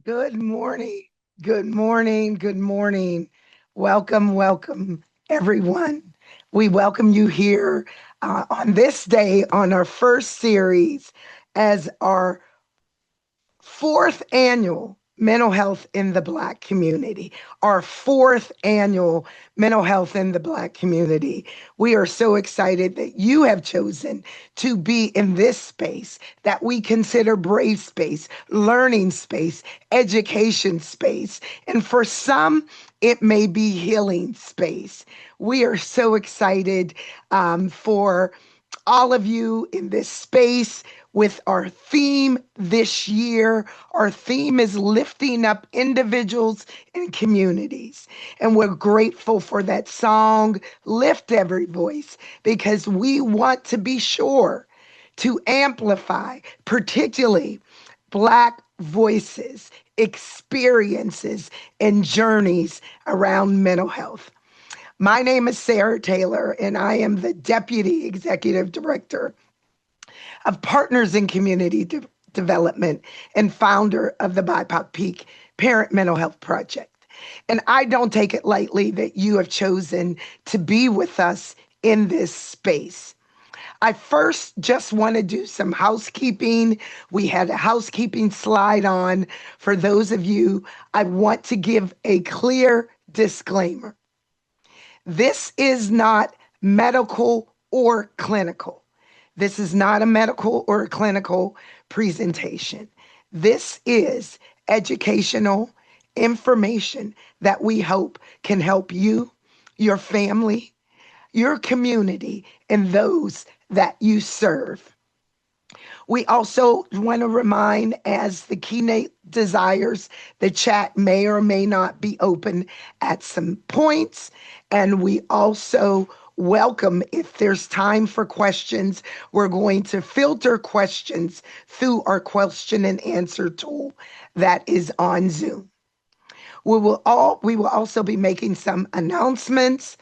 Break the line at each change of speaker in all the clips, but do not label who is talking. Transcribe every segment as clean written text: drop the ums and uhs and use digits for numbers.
Good morning. Good morning. Good morning. Welcome, everyone. We welcome you here on this day on our first series as our fourth annual Mental Health in the Black Community, our fourth annual Mental Health in the Black Community. We are so excited that you have chosen to be in this space that we consider brave space, learning space, education space, and for some, it may be healing space. We are so excited for all of you in this space with our theme this year. Our theme is lifting up individuals and communities. And we're grateful for that song, Lift Every Voice, because we want to be sure to amplify, particularly Black voices, experiences, and journeys around mental health. My name is Sara Taylor, and I am the Deputy Executive Director of Partners in Community Development and founder of the BIPOC Peak Parent Mental Health Project. And I don't take it lightly that you have chosen to be with us in this space. I first just want to do some housekeeping. We had a housekeeping slide on. For those of you, I want to give a clear disclaimer. This is not medical or clinical. This is not a medical or a clinical presentation. This is educational information that we hope can help you, your family, your community, and those that you serve. We also want to remind, as the Keynote desires, the chat may or may not be open at some points. And we also welcome, if there's time for questions, we're going to filter questions through our question and answer tool that is on Zoom. We will also be making some announcements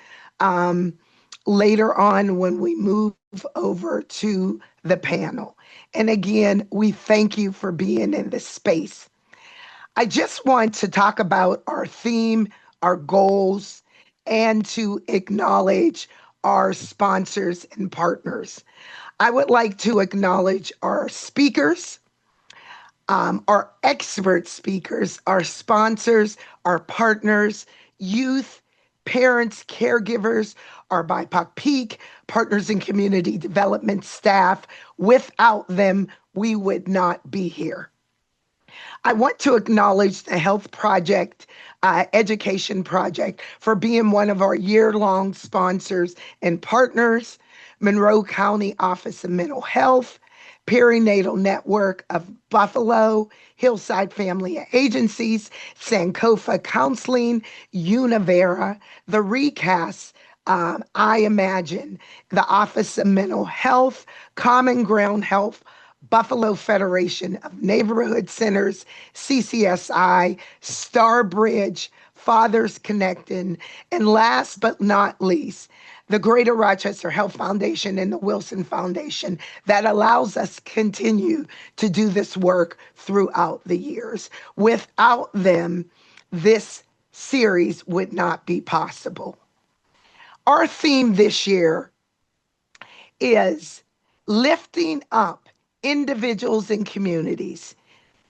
later on when we move over to the panel. And again, we thank you for being in this space. I just want to talk about our theme, our goals, and to acknowledge our sponsors and partners. I would like to acknowledge our speakers, our expert speakers, our sponsors, our partners, youth, parents, caregivers, our BIPOC Peak, Partners in Community Development staff. Without them, we would not be here. I want to acknowledge the Health Project, Education Project, for being one of our year-long sponsors and partners, Monroe County Office of Mental Health, Perinatal Network of Buffalo, Hillside Family Agencies, Sankofa Counseling, Univera, the Recast, I Imagine, the Office of Mental Health, Common Ground Health, Buffalo Federation of Neighborhood Centers, CCSI, Starbridge, Fathers Connecting, and last but not least, the Greater Rochester Health Foundation and the Wilson Foundation that allows us to continue to do this work throughout the years. Without them, this series would not be possible. Our theme this year is lifting up individuals and communities.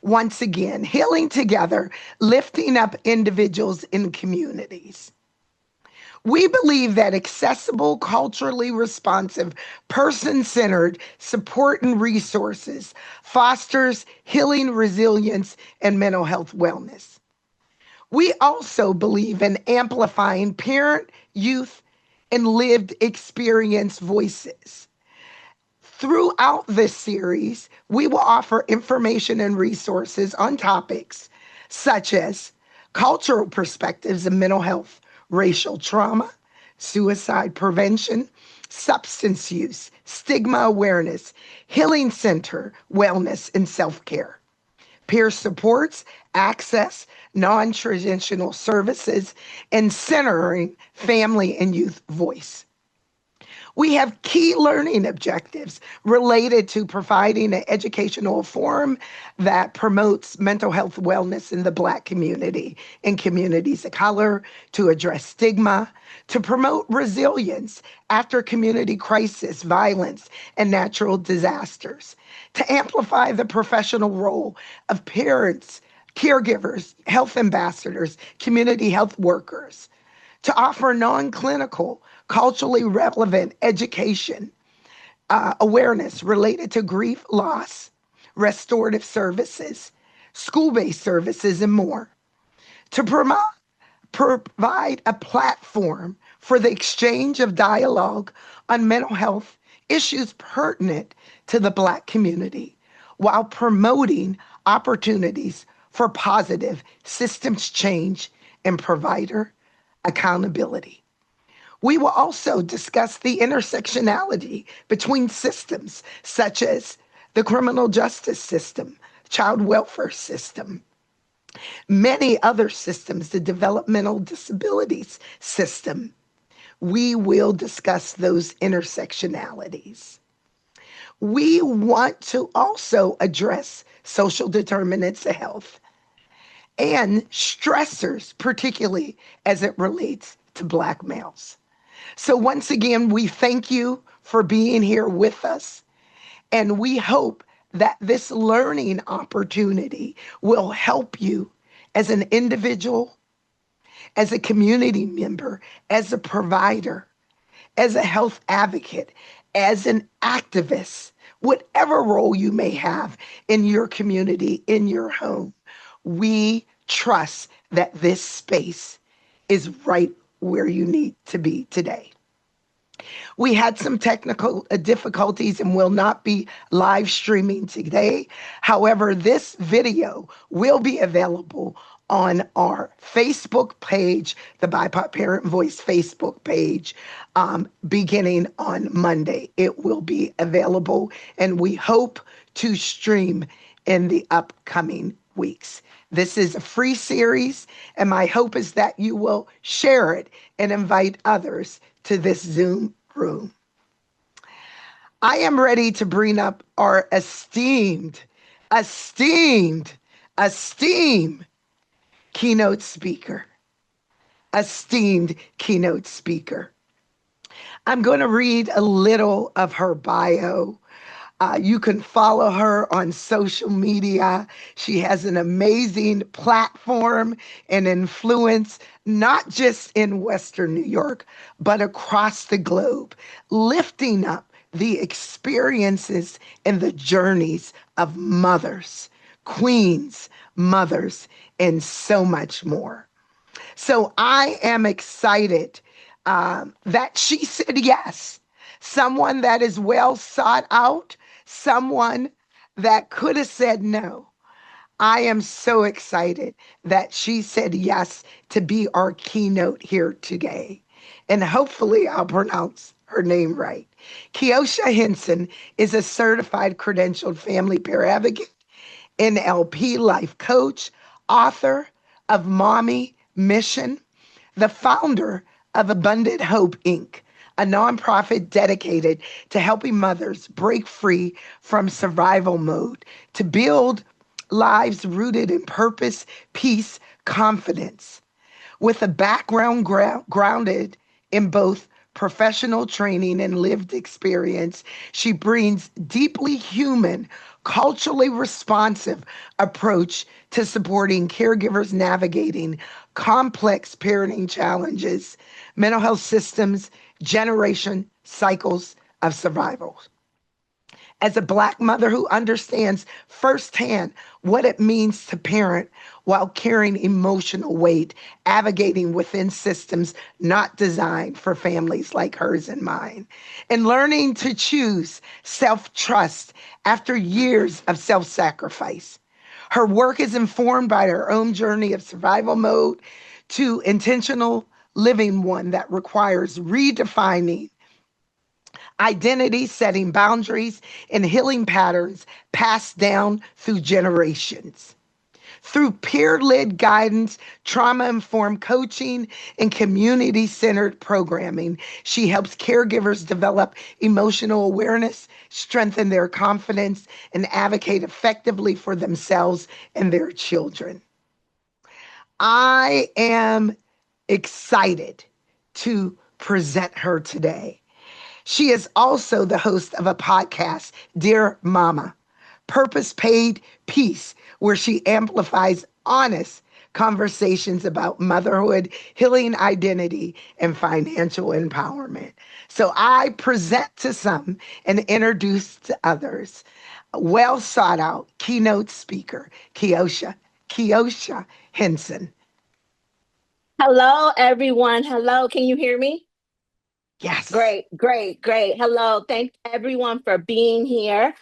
Once again, healing together, lifting up individuals and communities. We believe that accessible, culturally responsive, person-centered support and resources fosters healing, resilience, and mental health wellness. We also believe in amplifying parent, youth, and lived experience voices. Throughout this series, we will offer information and resources on topics such as cultural perspectives of mental health, racial trauma, suicide prevention, substance use, stigma awareness, healing center, wellness, and self-care, peer supports, access, non-traditional services, and centering family and youth voice. We have key learning objectives related to providing an educational forum that promotes mental health wellness in the Black community and communities of color, to address stigma, to promote resilience after community crisis, violence, and natural disasters, to amplify the professional role of parents, caregivers, health ambassadors, community health workers, to offer non-clinical, culturally relevant education, awareness related to grief, loss, restorative services, school-based services, and more, to provide a platform for the exchange of dialogue on mental health issues pertinent to the Black community, while promoting opportunities for positive systems change and provider accountability. We will also discuss the intersectionality between systems such as the criminal justice system, child welfare system, many other systems, the developmental disabilities system. We will discuss those intersectionalities. We want to also address social determinants of health and stressors, particularly as it relates to Black males. So once again, we thank you for being here with us, and we hope that this learning opportunity will help you as an individual, as a community member, as a provider, as a health advocate, as an activist, whatever role you may have in your community, in your home. We trust that this space is right where you need to be today. We had some technical difficulties and will not be live streaming today. However, this video will be available on our Facebook page, the BIPOC Parent Voice Facebook page, beginning on Monday. It will be available, and we hope to stream in the upcoming weeks. This is a free series, and my hope is that you will share it and invite others to this Zoom room. I am ready to bring up our esteemed keynote speaker. Esteemed keynote speaker. I'm going to read a little of her bio. You can follow her on social media. She has an amazing platform and influence, not just in Western New York, but across the globe, lifting up the experiences and the journeys of mothers, queens, mothers, and so much more. So I am excited that she said yes. Someone that is well sought out, someone that could have said no. I am so excited that she said yes to be our keynote here today. And hopefully I'll pronounce her name right. Keosha Hinson is a certified credentialed family peer advocate, NLP life coach, author of Mommy Mission, the founder of Abundant Hope, Inc., a nonprofit dedicated to helping mothers break free from survival mode to build lives rooted in purpose, peace, confidence. With a background grounded in both professional training and lived experience, she brings deeply human, culturally responsive approach to supporting caregivers navigating complex parenting challenges, mental health systems, generation cycles of survival. As a Black mother who understands firsthand what it means to parent while carrying emotional weight, navigating within systems not designed for families like hers and mine, and learning to choose self-trust after years of self-sacrifice. Her work is informed by her own journey of survival mode to intentional living, one that requires redefining identity, setting boundaries, and healing patterns passed down through generations. Through peer led guidance, trauma informed coaching, and community centered programming, she helps caregivers develop emotional awareness, strengthen their confidence, and advocate effectively for themselves and their children. I am excited to present her today. She is also the host of a podcast, Dear Mama, Purpose Paid Peace, where she amplifies honest conversations about motherhood, healing identity, and financial empowerment. So I present to some and introduce to others. Well sought out keynote speaker, Keosha Hinson.
Hello, everyone. Hello, can you hear me?
Yes.
Great, great, great. Hello. Thank everyone for being here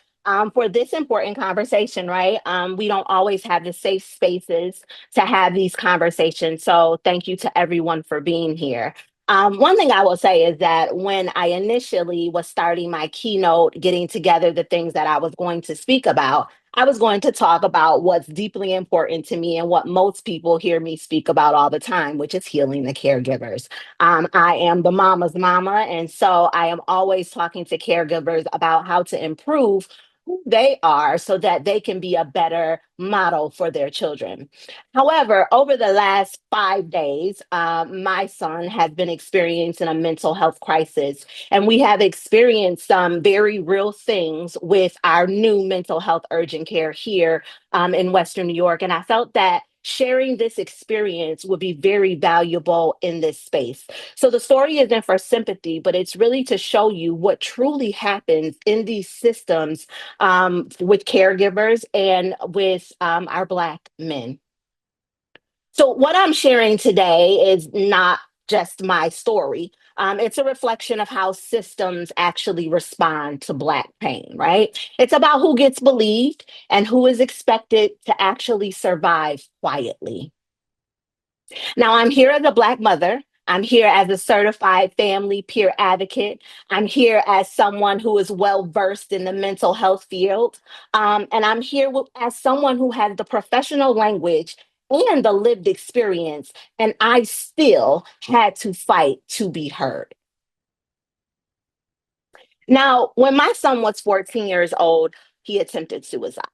for this important conversation, right? We don't always have the safe spaces to have these conversations. So thank you to everyone for being here. One thing I will say is that when I initially was starting my keynote, getting together the things that I was going to speak about, I was going to talk about what's deeply important to me and what most people hear me speak about all the time, which is healing the caregivers. I am the mama's mama. And so I am always talking to caregivers about how to improve who they are so that they can be a better model for their children. However, over the last 5 days, my son has been experiencing a mental health crisis, and we have experienced some very real things with our new mental health urgent care here in Western New York. And I felt that sharing this experience would be very valuable in this space. So the story isn't for sympathy, but it's really to show you what truly happens in these systems with caregivers and with our Black men. So, what I'm sharing today is not just my story. It's a reflection of how systems actually respond to Black pain, right? It's about who gets believed and who is expected to actually survive quietly. Now, I'm here as a Black mother. I'm here as a certified family peer advocate. I'm here as someone who is well versed in the mental health field. And I'm here as someone who has the professional language and the lived experience. And I still had to fight to be heard. Now, when my son was 14 years old, he attempted suicide.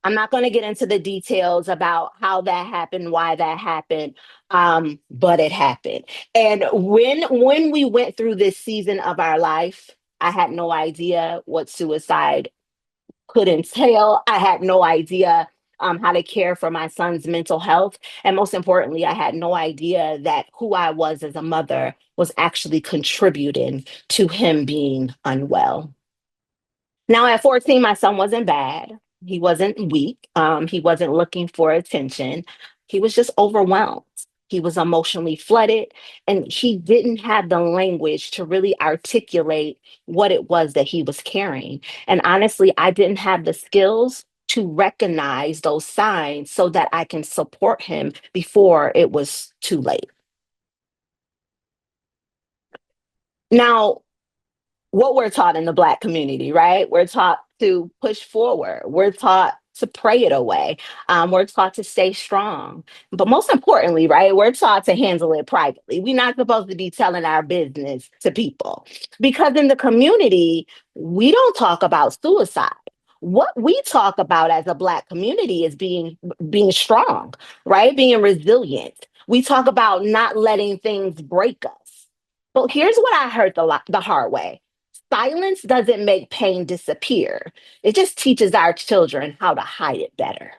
I'm not going to get into the details about how that happened, why that happened, but it happened. And when we went through this season of our life, I had no idea what suicide could entail. I had no idea how to care for my son's mental health. And most importantly, I had no idea that who I was as a mother was actually contributing to him being unwell. Now, at 14, my son wasn't bad. He wasn't weak. He wasn't looking for attention. He was just overwhelmed. He was emotionally flooded, and he didn't have the language to really articulate what it was that he was carrying. And honestly, I didn't have the skills to recognize those signs so that I can support him before it was too late. Now, what we're taught in the Black community, right? We're taught to push forward. We're taught to pray it away. We're taught to stay strong. But most importantly, right, we're taught to handle it privately. We're not supposed to be telling our business to people because in the community, we don't talk about suicide. What we talk about as a Black community is being strong, right? Being resilient. We talk about not letting things break us. But here's what I heard the hard way. Silence doesn't make pain disappear. It just teaches our children how to hide it better.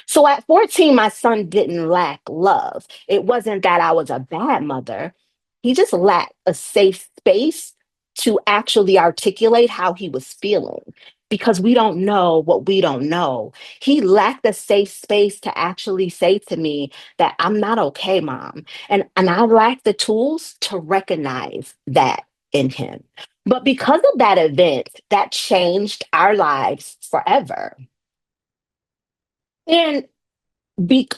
So at 14, my son didn't lack love. It wasn't that I was a bad mother. He just lacked a safe space to actually articulate how he was feeling because we don't know what we don't know. He lacked a safe space to actually say to me that I'm not okay, mom. And I lacked the tools to recognize that in him. But because of that event, that changed our lives forever. And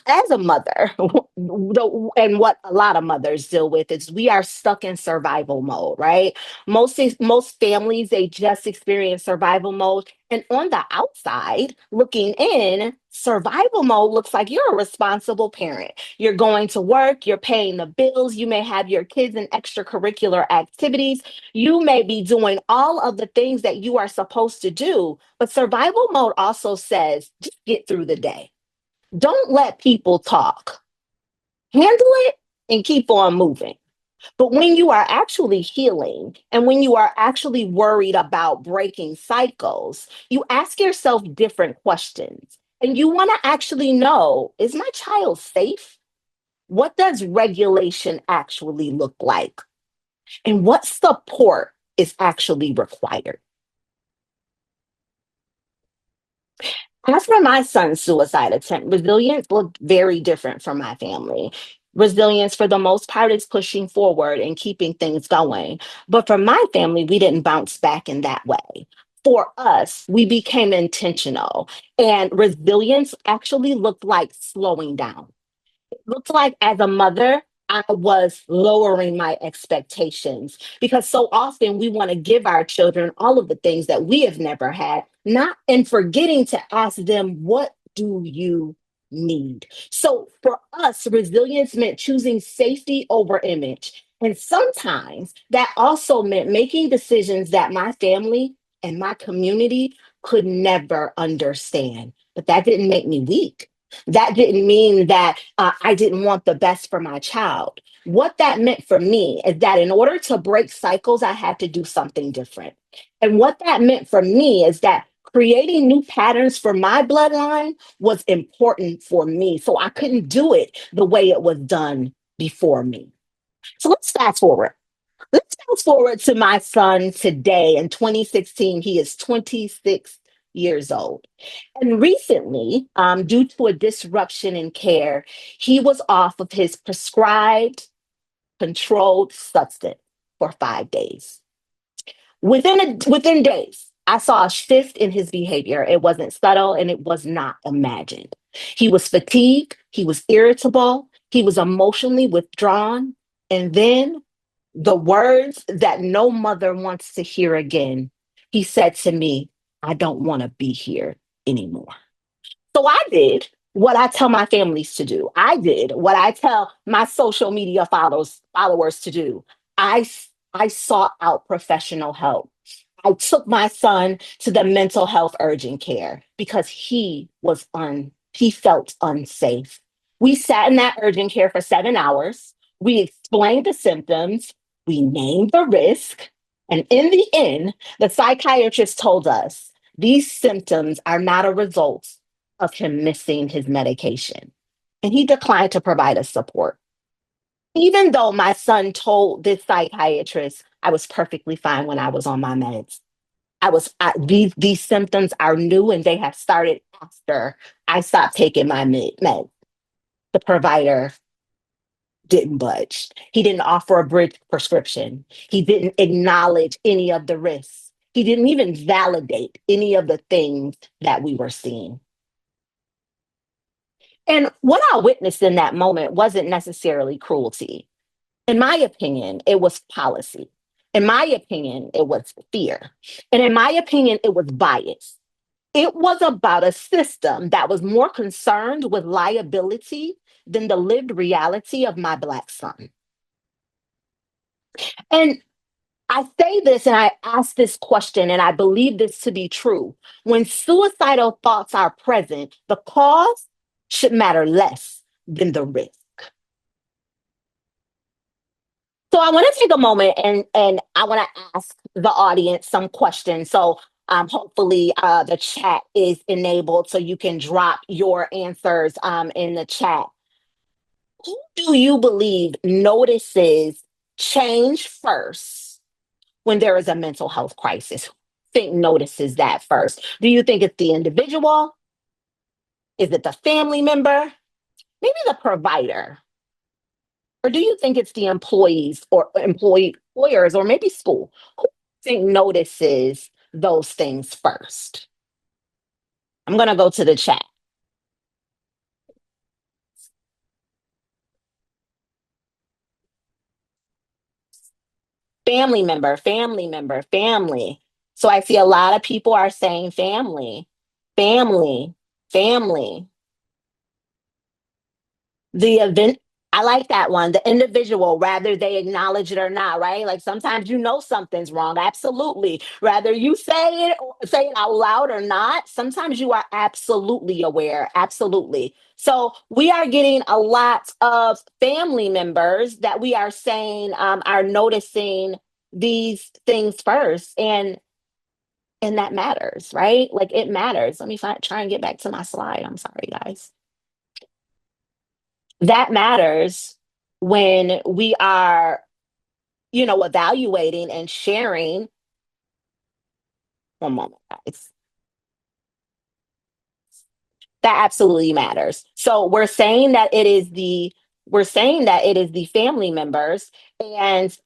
as a mother, and what a lot of mothers deal with is we are stuck in survival mode, right? Most families they just experience survival mode, and on the outside looking in, Survival mode looks like you're a responsible parent. You're going to work, you're paying the bills, you may have your kids in extracurricular activities, you may be doing all of the things that you are supposed to do. But survival mode also says just get through the day. Don't let people talk. Handle it and keep on moving. But when you are actually healing and when you are actually worried about breaking cycles, you ask yourself different questions. And you want to actually know, is my child safe? What does regulation actually look like? And what support is actually required? After my son's suicide attempt, resilience looked very different from my family. Resilience, for the most part, is pushing forward and keeping things going. But for my family, we didn't bounce back in that way. For us, we became intentional, and resilience actually looked like slowing down. Looks like as a mother, I was lowering my expectations because so often we want to give our children all of the things that we have never had, not and forgetting to ask them, what do you need? So for us, resilience meant choosing safety over image. And sometimes that also meant making decisions that my family and my community could never understand. But that didn't make me weak. That didn't mean that I didn't want the best for my child. What that meant for me is that in order to break cycles, I had to do something different. And what that meant for me is that creating new patterns for my bloodline was important for me. So I couldn't do it the way it was done before me. So let's fast forward. Let's fast forward to my son today. In 2016, he is 26 years old. And recently, due to a disruption in care, he was off of his prescribed controlled substance for 5 days. Within days, I saw a shift in his behavior. It wasn't subtle and it was not imagined. He was fatigued, he was irritable, he was emotionally withdrawn. And then the words that no mother wants to hear again, he said to me, I don't want to be here anymore. So I did what I tell my families to do. I did what I tell my social media followers to do. I I sought out professional help. I took my son to the mental health urgent care because he felt unsafe. We sat in that urgent care for 7 hours. We explained the symptoms. We named the risk. And in the end, the psychiatrist told us these symptoms are not a result of him missing his medication. And he declined to provide us support. Even though my son told this psychiatrist I was perfectly fine when I was on my meds. These symptoms are new and they have started after I stopped taking my meds. The provider didn't budge. He didn't offer a bridge prescription. He didn't acknowledge any of the risks. He didn't even validate any of the things that we were seeing. And what I witnessed in that moment wasn't necessarily cruelty. In my opinion, it was policy. In my opinion, it was fear. And in my opinion, it was bias. It was about a system that was more concerned with liability than the lived reality of my Black son. And I say this and I ask this question, and I believe this to be true. When suicidal thoughts are present, the cause should matter less than the risk. So I want to take a moment and I want to ask the audience some questions. So hopefully the chat is enabled so you can drop your answers in the chat. Who do you believe notices change first when there is a mental health crisis? Who think notices that first? Do you think it's the individual? Is it the family member? Maybe the provider? Or do you think it's the employees or employers or maybe school? Who do you think notices those things first? I'm going to go to the chat. Family member, family member, family. So I see a lot of people are saying family, family. Family, the event. I like that one. The individual, rather they acknowledge it or not, right? Like sometimes you know something's wrong. Absolutely. Rather you say it out loud or not, sometimes you are absolutely aware. Absolutely. So we are getting a lot of family members that we are saying are noticing these things first. And that matters, right? Like it matters. Let me try and get back to my slide. I'm sorry, guys. That matters when we are, evaluating and sharing. One moment, guys. That absolutely matters. So we're saying that it is the family members, and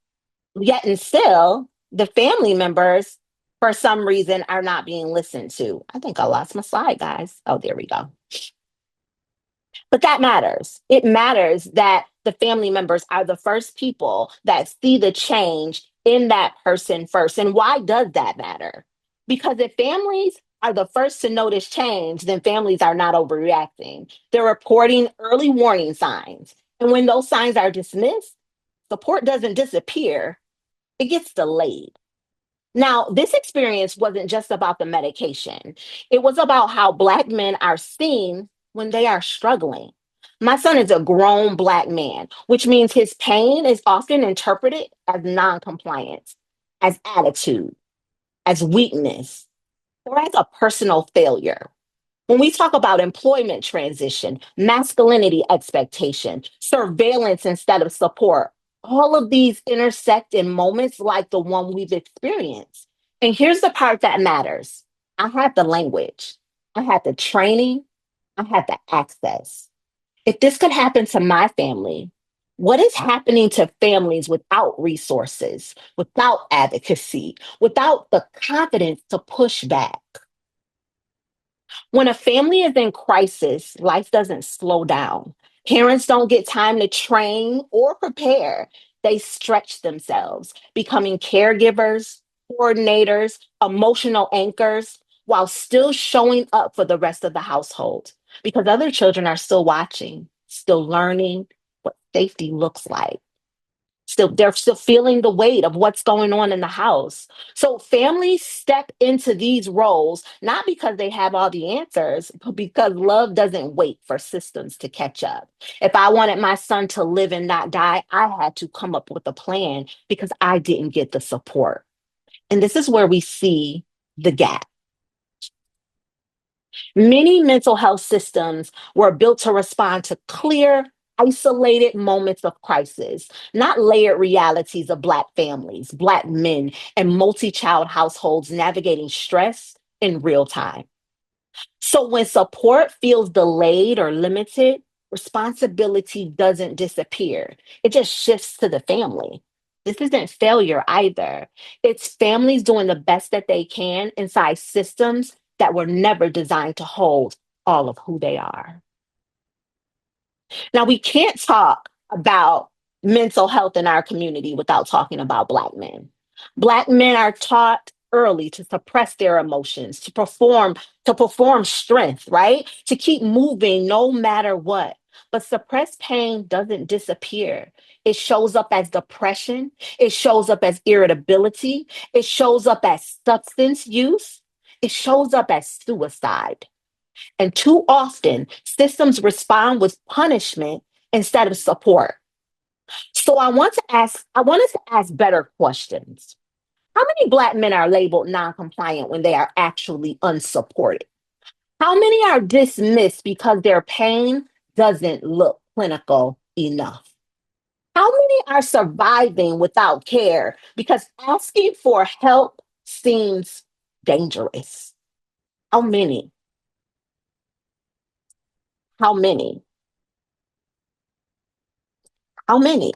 yet and still the family members for some reason are not being listened to. I think I lost my slide, guys. Oh, there we go. But that matters. It matters that the family members are the first people that see the change in that person first. And why does that matter? Because if families are the first to notice change, then families are not overreacting. They're reporting early warning signs. And when those signs are dismissed, support doesn't disappear, it gets delayed. Now, this experience wasn't just about the medication, it was about how Black men are seen when they are struggling. My son is a grown Black man, which means his pain is often interpreted as noncompliance, as attitude, as weakness, or as a personal failure. When we talk about employment transition, masculinity expectation, surveillance instead of support, all of these intersect in moments like the one we've experienced. And here's the part that matters: I had the language, I had the training, I had the access. If this could happen to my family, what is happening to families without resources, without advocacy, without the confidence to push back? When a family is in crisis, life doesn't slow down. Parents don't get time to train or prepare. They stretch themselves, becoming caregivers, coordinators, emotional anchors, while still showing up for the rest of the household because other children are still watching, still learning what safety looks like. They're still feeling the weight of what's going on in the house. So families step into these roles not because they have all the answers, but because love doesn't wait for systems to catch up. If I wanted my son to live and not die, I had to come up with a plan because I didn't get the support. And this is where we see the gap. Many mental health systems were built to respond to clear, isolated moments of crisis, not layered realities of Black families, Black men, and multi child households navigating stress in real time. So when support feels delayed or limited, responsibility doesn't disappear, it just shifts to the family. This isn't failure either. It's families doing the best that they can inside systems that were never designed to hold all of who they are. Now, we can't talk about mental health in our community without talking about Black men. Black men are taught early to suppress their emotions, to perform strength, right? To keep moving no matter what. But suppressed pain doesn't disappear. It shows up as depression, it shows up as irritability, it shows up as substance use, it shows up as suicide. And too often, systems respond with punishment instead of support. So I want us to ask better questions. How many Black men are labeled non-compliant when they are actually unsupported? How many are dismissed because their pain doesn't look clinical enough? How many are surviving without care because asking for help seems dangerous? How many? How many? How many?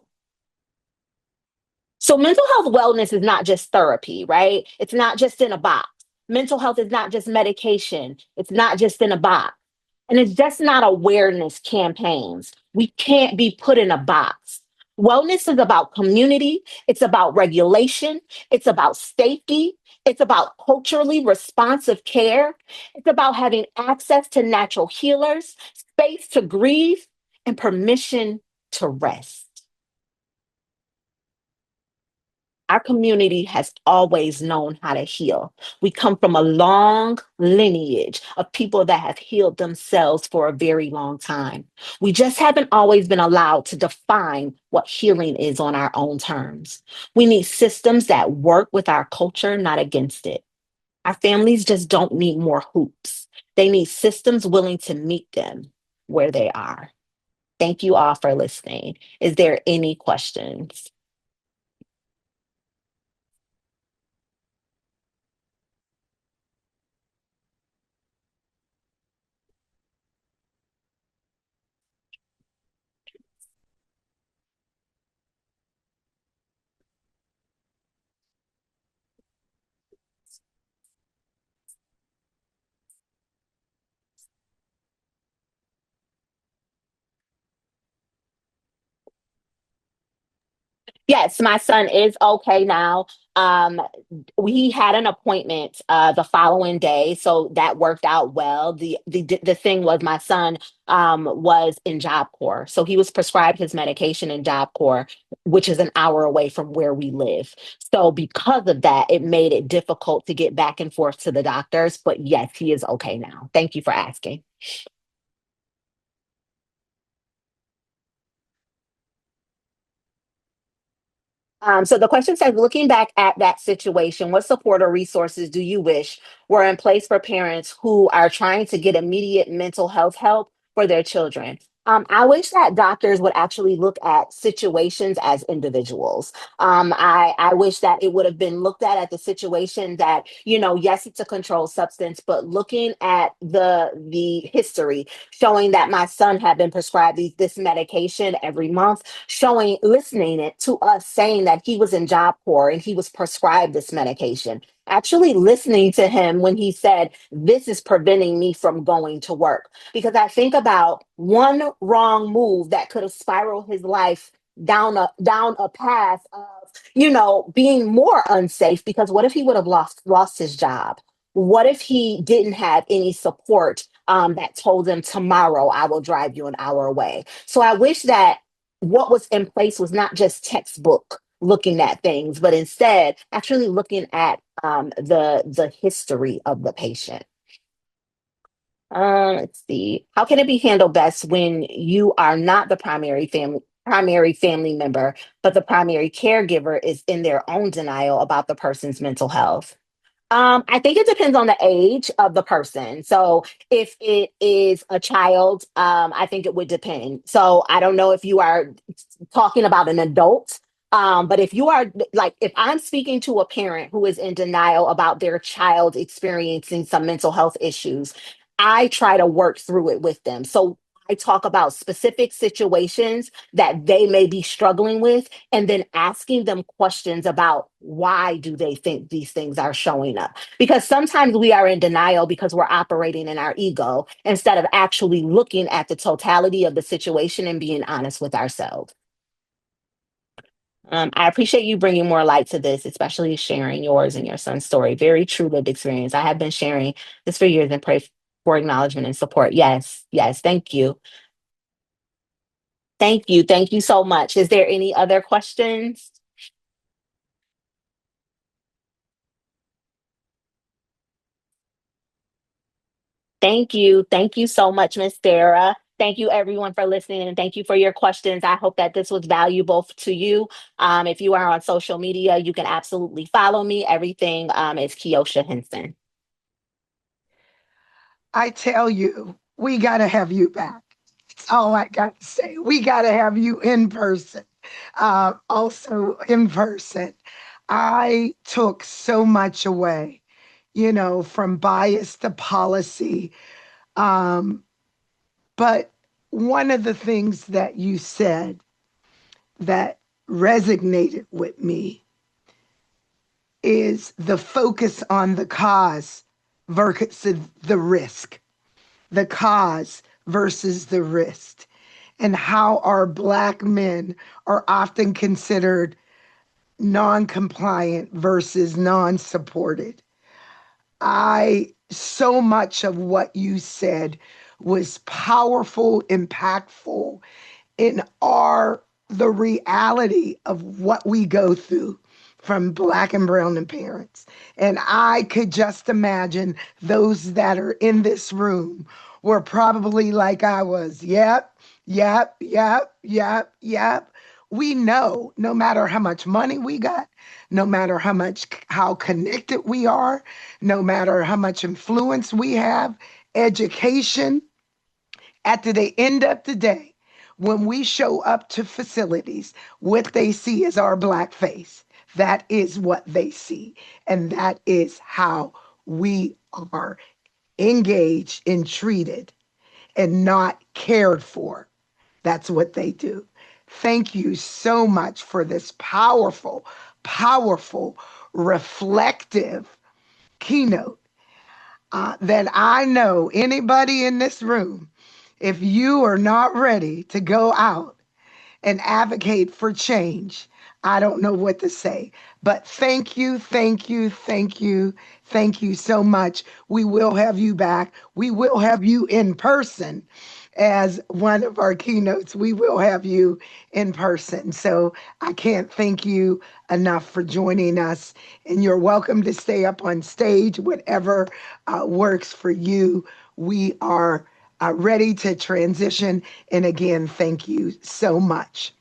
So mental health wellness is not just therapy, right? It's not just in a box. Mental health is not just medication. It's not just in a box. And it's just not awareness campaigns. We can't be put in a box. Wellness is about community, it's about regulation, it's about safety, it's about culturally responsive care, it's about having access to natural healers, space to grieve, and permission to rest. Our community has always known how to heal. We come from a long lineage of people that have healed themselves for a very long time. We just haven't always been allowed to define what healing is on our own terms. We need systems that work with our culture, not against it. Our families just don't need more hoops. They need systems willing to meet them where they are. Thank you all for listening. Is there any questions? Yes, my son is okay now. Um, we had an appointment the following day, so that worked out well. The thing was, my son was in Job Corps, so he was prescribed his medication in Job Corps, which is an hour away from where we live. So because of that, it made it difficult to get back and forth to the doctors. But yes, he is okay now. Thank you for asking. So the question says, looking back at that situation, what support or resources do you wish were in place for parents who are trying to get immediate mental health help for their children? I wish that doctors would actually look at situations as individuals. I wish that it would have been looked at the situation that, yes, it's a controlled substance, but looking at the history, showing that my son had been prescribed this medication every month, showing, listening it to us saying that he was in Job Corps and he was prescribed this medication. Actually listening to him when he said, this is preventing me from going to work. Because I think about one wrong move that could have spiraled his life down a path of, being more unsafe. Because what if he would have lost his job? What if he didn't have any support that told him, tomorrow I will drive you an hour away? So I wish that what was in place was not just textbook looking at things, but instead actually looking at the history of the patient. Let's see. How can it be handled best when you are not the primary family member, but the primary caregiver is in their own denial about the person's mental health? I think it depends on the age of the person. So if it is a child, I think it would depend. So I don't know if you are talking about an adult. But if you are like, if I'm speaking to a parent who is in denial about their child experiencing some mental health issues, I try to work through it with them. So I talk about specific situations that they may be struggling with, and then asking them questions about why do they think these things are showing up. Because sometimes we are in denial because we're operating in our ego instead of actually looking at the totality of the situation and being honest with ourselves. I appreciate you bringing more light to this, especially sharing yours and your son's story. Very true lived experience. I have been sharing this for years and pray for acknowledgement and support. Yes, yes. Thank you. Thank you. Thank you so much. Is there any other questions? Thank you. Thank you so much, Miss Sarah. Thank you, everyone, for listening, and thank you for your questions. I hope that this was valuable to you. If you are on social media, you can absolutely follow me. Everything is Keosha Hinson.
I tell you, we got to have you back. That's all I got to say. We got to have you in person. Also, in person, I took so much away, from bias to policy. Um, but one of the things that you said that resonated with me is the focus on the cause versus the risk, the cause versus the risk. and how our Black men are often considered non compliant versus non supported. So much of what you said was powerful, impactful in the reality of what we go through from Black and brown and parents. And I could just imagine those that are in this room were probably like I was. Yep, yep, yep, yep, yep. We know no matter how much money we got, no matter how connected we are, no matter how much influence we have, education, at the end of the day, when we show up to facilities, what they see is our Black face. That is what they see. And that is how we are engaged and treated and not cared for. That's what they do. Thank you so much for this powerful, powerful, reflective keynote that I know anybody in this room, if you are not ready to go out and advocate for change, I don't know what to say. But thank you, thank you, thank you, thank you so much. We will have you back. We will have you in person as one of our keynotes. We will have you in person. So I can't thank you enough for joining us. And you're welcome to stay up on stage, whatever works for you. We are ready to transition. And again, thank you so much.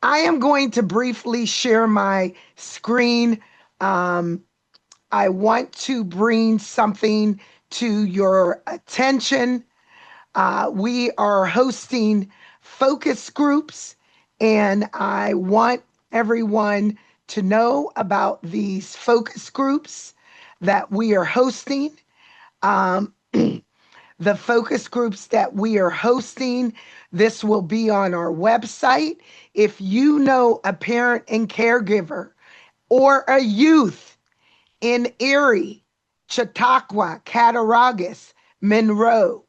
I am going to briefly share my screen. Um, I want to bring something to your attention. We are hosting focus groups, and I want everyone to know about these focus groups that we are hosting. Um, the focus groups that we are hosting, this will be on our website. If you know a parent and caregiver or a youth in Erie, Chautauqua, Cattaraugus, Monroe,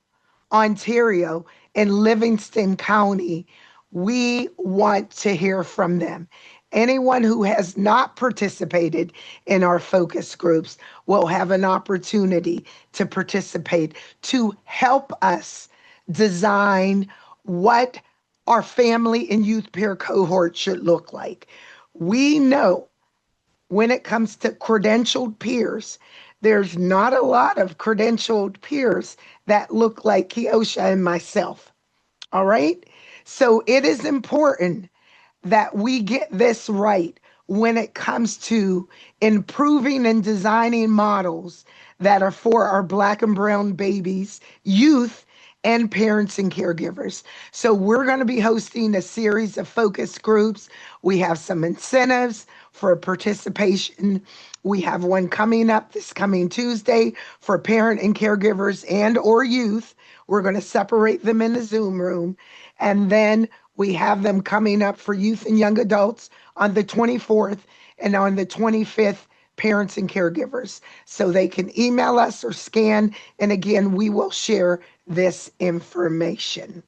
Ontario, and Livingston County, we want to hear from them. Anyone who has not participated in our focus groups will have an opportunity to participate to help us design what our family and youth peer cohort should look like. We know when it comes to credentialed peers, there's not a lot of credentialed peers that look like Keosha and myself. All right. So it is important that we get this right when it comes to improving and designing models that are for our Black and brown babies, youth, and parents and caregivers. So we're going to be hosting a series of focus groups. We have some incentives for participation. We have one coming up this coming Tuesday for parent and caregivers and or youth. We're going to separate them in the Zoom room. And then we have them coming up for youth and young adults on the 24th and on the 25th, parents and caregivers. So they can email us or scan. And again, we will share this information.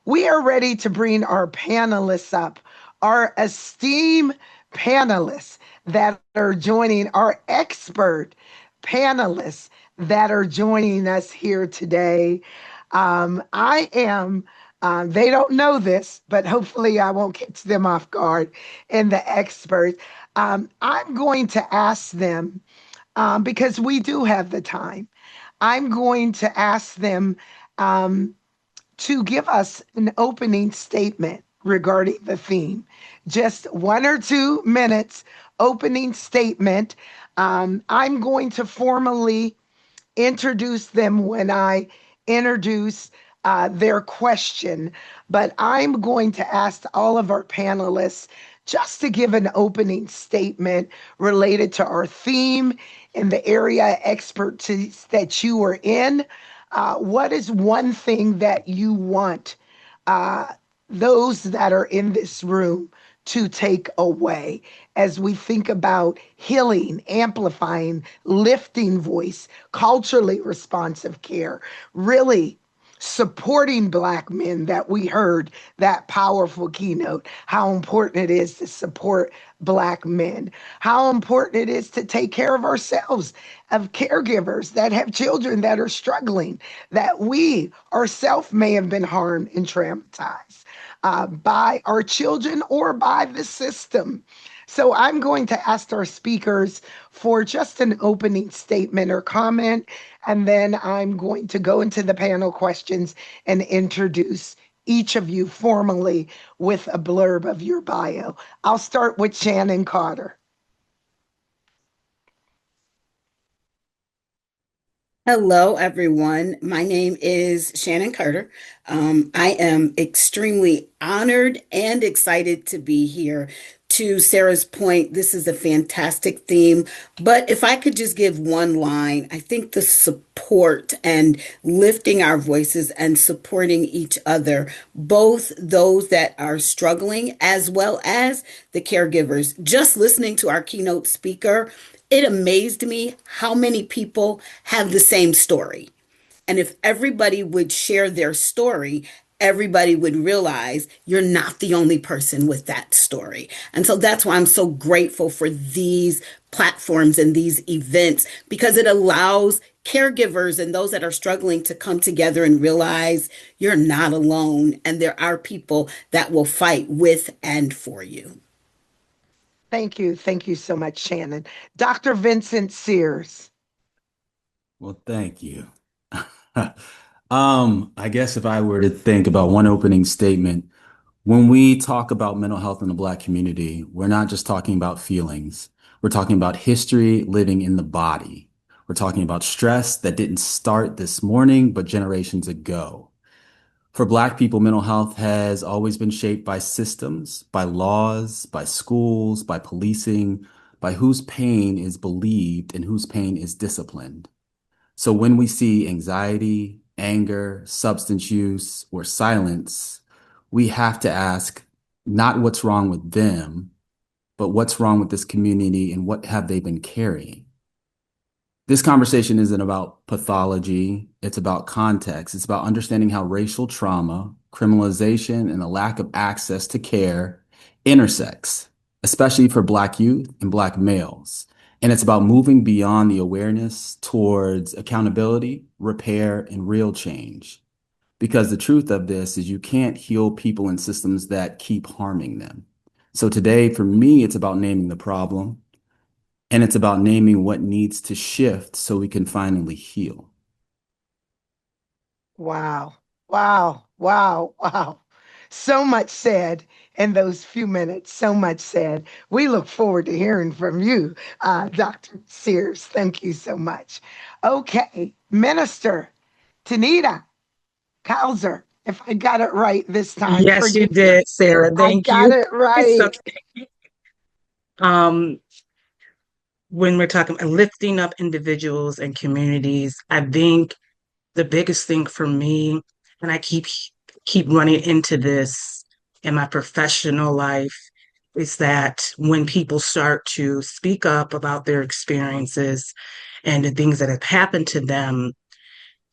We are ready to bring our panelists up, our esteemed panelists that are joining, our expert panelists that are joining us here today. I am, they don't know this, but hopefully I won't catch them off guard. And the experts, I'm going to ask them, because we do have the time, I'm going to ask them to give us an opening statement regarding the theme. Just 1 or 2 minutes opening statement. I'm going to formally introduce them when I introduce their question, but I'm going to ask all of our panelists just to give an opening statement related to our theme in the area expertise that you are in. What is one thing that you want uh, those that are in this room to take away as we think about healing, amplifying, lifting voice, culturally responsive care? Really, supporting Black men that we heard that powerful keynote, how important it is to support Black men, how important it is to take care of ourselves, of caregivers that have children that are struggling, that we ourselves may have been harmed and traumatized by our children or by the system. So I'm going to ask our speakers for just an opening statement or comment, and then I'm going to go into the panel questions and introduce each of you formally with a blurb of your bio. I'll start with Shannon Carter.
Hello, everyone. My name is Shannon Carter. I am extremely honored and excited to be here. To Sarah's point, this is a fantastic theme. But if I could just give one line, I think the support and lifting our voices and supporting each other, both those that are struggling as well as the caregivers. Just listening to our keynote speaker, it amazed me how many people have the same story. And if everybody would share their story, everybody would realize you're not the only person with that story. And so that's why I'm so grateful for these platforms and these events, because it allows caregivers and those that are struggling to come together and realize you're not alone and there are people that will fight with and for you.
Thank you. Thank you so much, Shannon. Dr. Vincent Sears.
Well, thank you. I guess if I were to think about one opening statement, when we talk about mental health in the Black community, we're not just talking about feelings. We're talking about history living in the body. We're talking about stress that didn't start this morning, but generations ago. For Black people, mental health has always been shaped by systems, by laws, by schools, by policing, by whose pain is believed and whose pain is disciplined. So when we see anxiety, anger, substance use, or silence, we have to ask not what's wrong with them, but what's wrong with this community and what have they been carrying? This conversation isn't about pathology. It's about context. It's about understanding how racial trauma, criminalization, and a lack of access to care intersects, especially for Black youth and Black males. And it's about moving beyond the awareness towards accountability, repair, and real change. Because the truth of this is you can't heal people in systems that keep harming them. So today, for me, it's about naming the problem, and it's about naming what needs to shift so we can finally heal.
Wow. Wow. Wow. Wow. So much said in those few minutes. So much said. We look forward to hearing from you, Dr. Sears. Thank you so much. Okay. Minister Tyneatta Crouser, if I got it right this time,
Yes, you
forgive me.
did, Sarah.
I
Thank
got
you.
it
It's
right.
okay. Um, when we're talking lifting up individuals and communities, I think the biggest thing for me, and I keep running into this in my professional life, is that when people start to speak up about their experiences and the things that have happened to them,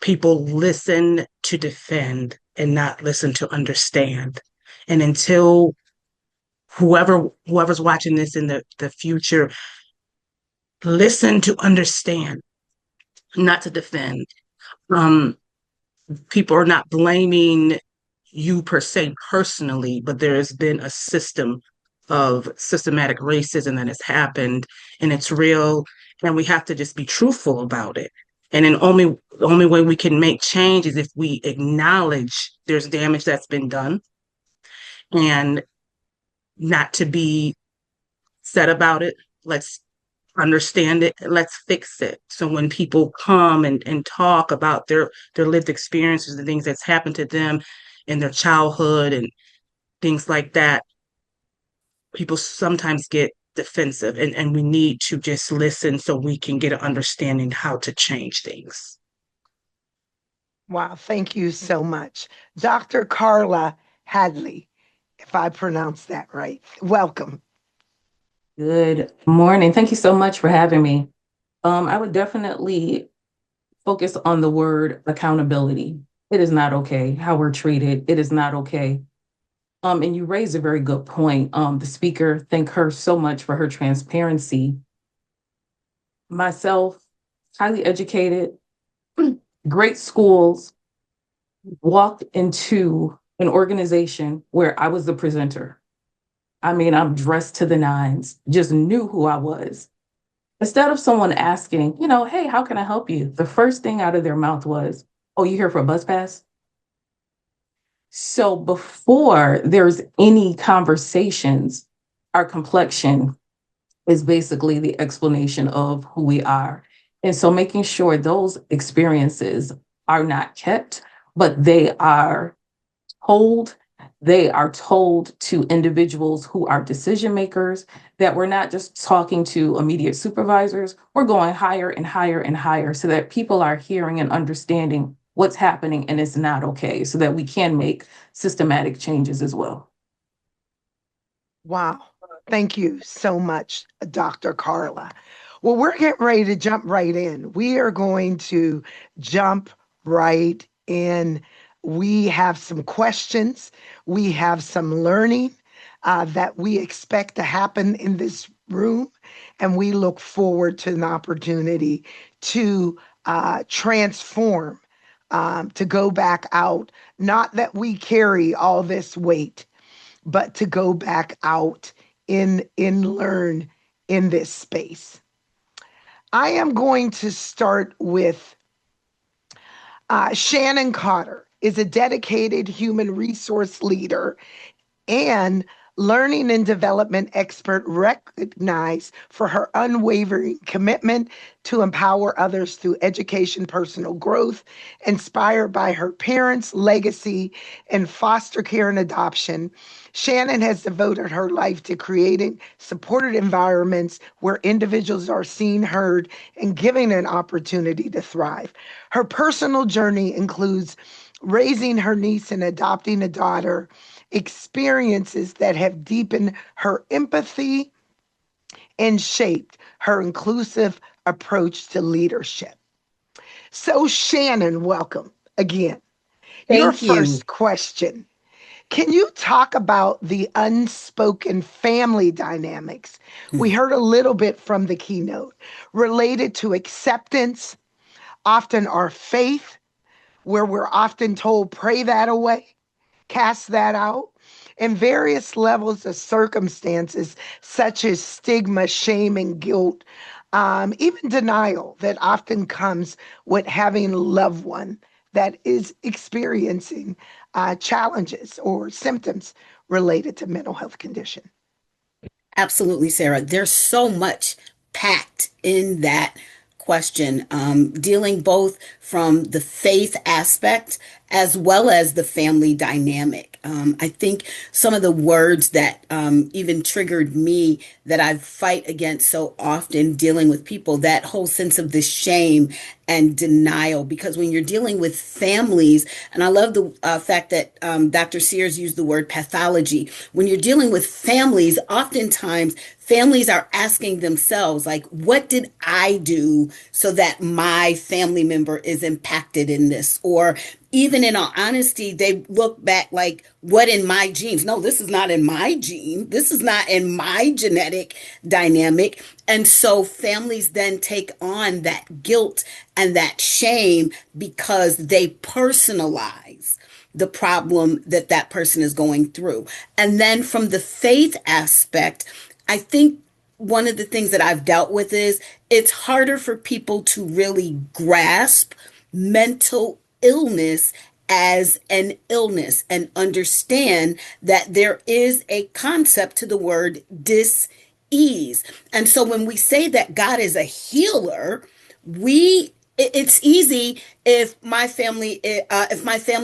people listen to defend and not listen to understand. And until whoever's watching this in the future, listen to understand, not to defend. Um, People are not blaming you per se personally, but there has been a system of systematic racism that has happened, and it's real, and we have to just be truthful about it. And then the only way we can make change is if we acknowledge there's damage that's been done, and not to be sad about it. Let's understand it, let's fix it. So when people come and talk about their lived experiences and things that's happened to them in their childhood and things like that, people sometimes get defensive, and we need to just listen so we can get an understanding how to change things.
Wow. Thank you so much. Dr. Karla Hadley, if I pronounced that right. Welcome.
Good morning. Thank you so much for having me. I would definitely focus on the word accountability. It is not okay how we're treated. It is not okay. And you raised a very good point. The speaker, thank her so much for her transparency. Myself, highly educated, great schools, walked into an organization where I was the presenter. I mean, I'm dressed to the nines, just knew who I was. Instead of someone asking, hey, how can I help you? The first thing out of their mouth was, oh, you here for a bus pass? So before there's any conversations, our complexion is basically the explanation of who we are. And so making sure those experiences are not kept, but told, they are told to individuals who are decision makers, that we're not just talking to immediate supervisors, we're going higher and higher and higher so that people are hearing and understanding what's happening and it's not okay, so that we can make systematic changes as well.
Wow. Thank you so much, Dr. Karla. Well, we're getting ready to jump right in. We are going to jump right in. We have some questions. We have some learning that we expect to happen in this room. And we look forward to an opportunity to transform, to go back out. Not that we carry all this weight, but to go back out in learn in this space. I am going to start with Shannon Cotter is a dedicated human resource leader and learning and development expert, recognized for her unwavering commitment to empower others through education, personal growth, inspired by her parents' legacy in foster care and adoption. Shannon has devoted her life to creating supported environments where individuals are seen, heard, and given an opportunity to thrive. Her personal journey includes raising her niece and adopting a daughter, experiences that have deepened her empathy and shaped her inclusive approach to leadership. So, Shannon, welcome again. Your
Thank you.
first question: can you talk about the unspoken family dynamics? We heard a little bit from the keynote related to acceptance, often our faith, where we're often told, pray that away, cast that out, and various levels of circumstances such as stigma, shame, and guilt, even denial that often comes with having a loved one that is experiencing challenges or symptoms related to mental health condition.
Absolutely, Sara. There's so much packed in that question, dealing both from the faith aspect as well as the family dynamic. I think some of the words that even triggered me that I fight against so often dealing with people, that whole sense of the shame and denial, because when you're dealing with families, and I love the fact that Dr. Sears used the word pathology. When you're dealing with families, oftentimes families are asking themselves, like, what did I do so that my family member is impacted in this? Or even in all honesty, they look back like, what in my genes? No, this is not in my gene. This is not in my genetic dynamic. And so families then take on that guilt and that shame because they personalize the problem that that person is going through. And then from the faith aspect, I think one of the things that I've dealt with is it's harder for people to really grasp mental illness as an illness and understand that there is a concept to the word dis-ease. And so when we say that God is a healer, it's easy if my family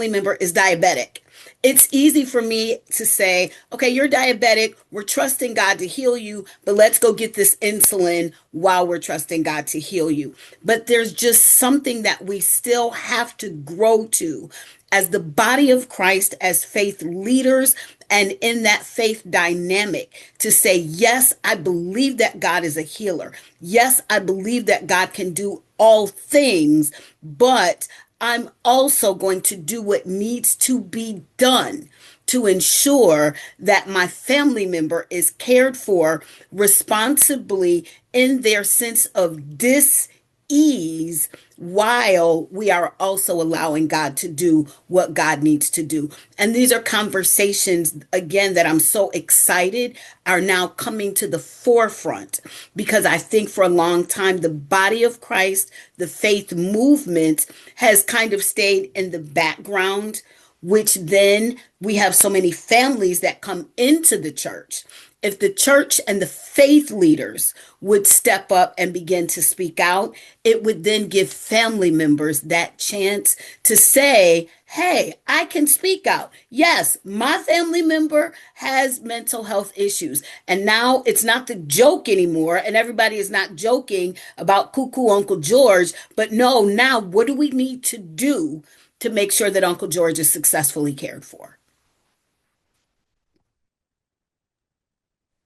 member is diabetic. It's easy for me to say, okay, you're diabetic. We're trusting God to heal you, but let's go get this insulin while we're trusting God to heal you. But there's just something that we still have to grow to as the body of Christ, as faith leaders, and in that faith dynamic to say, yes, I believe that God is a healer. Yes, I believe that God can do all things, but I'm also going to do what needs to be done to ensure that my family member is cared for responsibly in their sense of dis-ease while we are also allowing God to do what God needs to do. And these are conversations, again, that I'm so excited are now coming to the forefront because I think for a long time, the body of Christ, the faith movement has kind of stayed in the background, which then we have so many families that come into the church. If the church and the faith leaders would step up and begin to speak out, it would then give family members that chance to say, hey, I can speak out. Yes, my family member has mental health issues. And now it's not the joke anymore. And everybody is not joking about cuckoo Uncle George. But no, now what do we need to do to make sure that Uncle George is successfully cared for?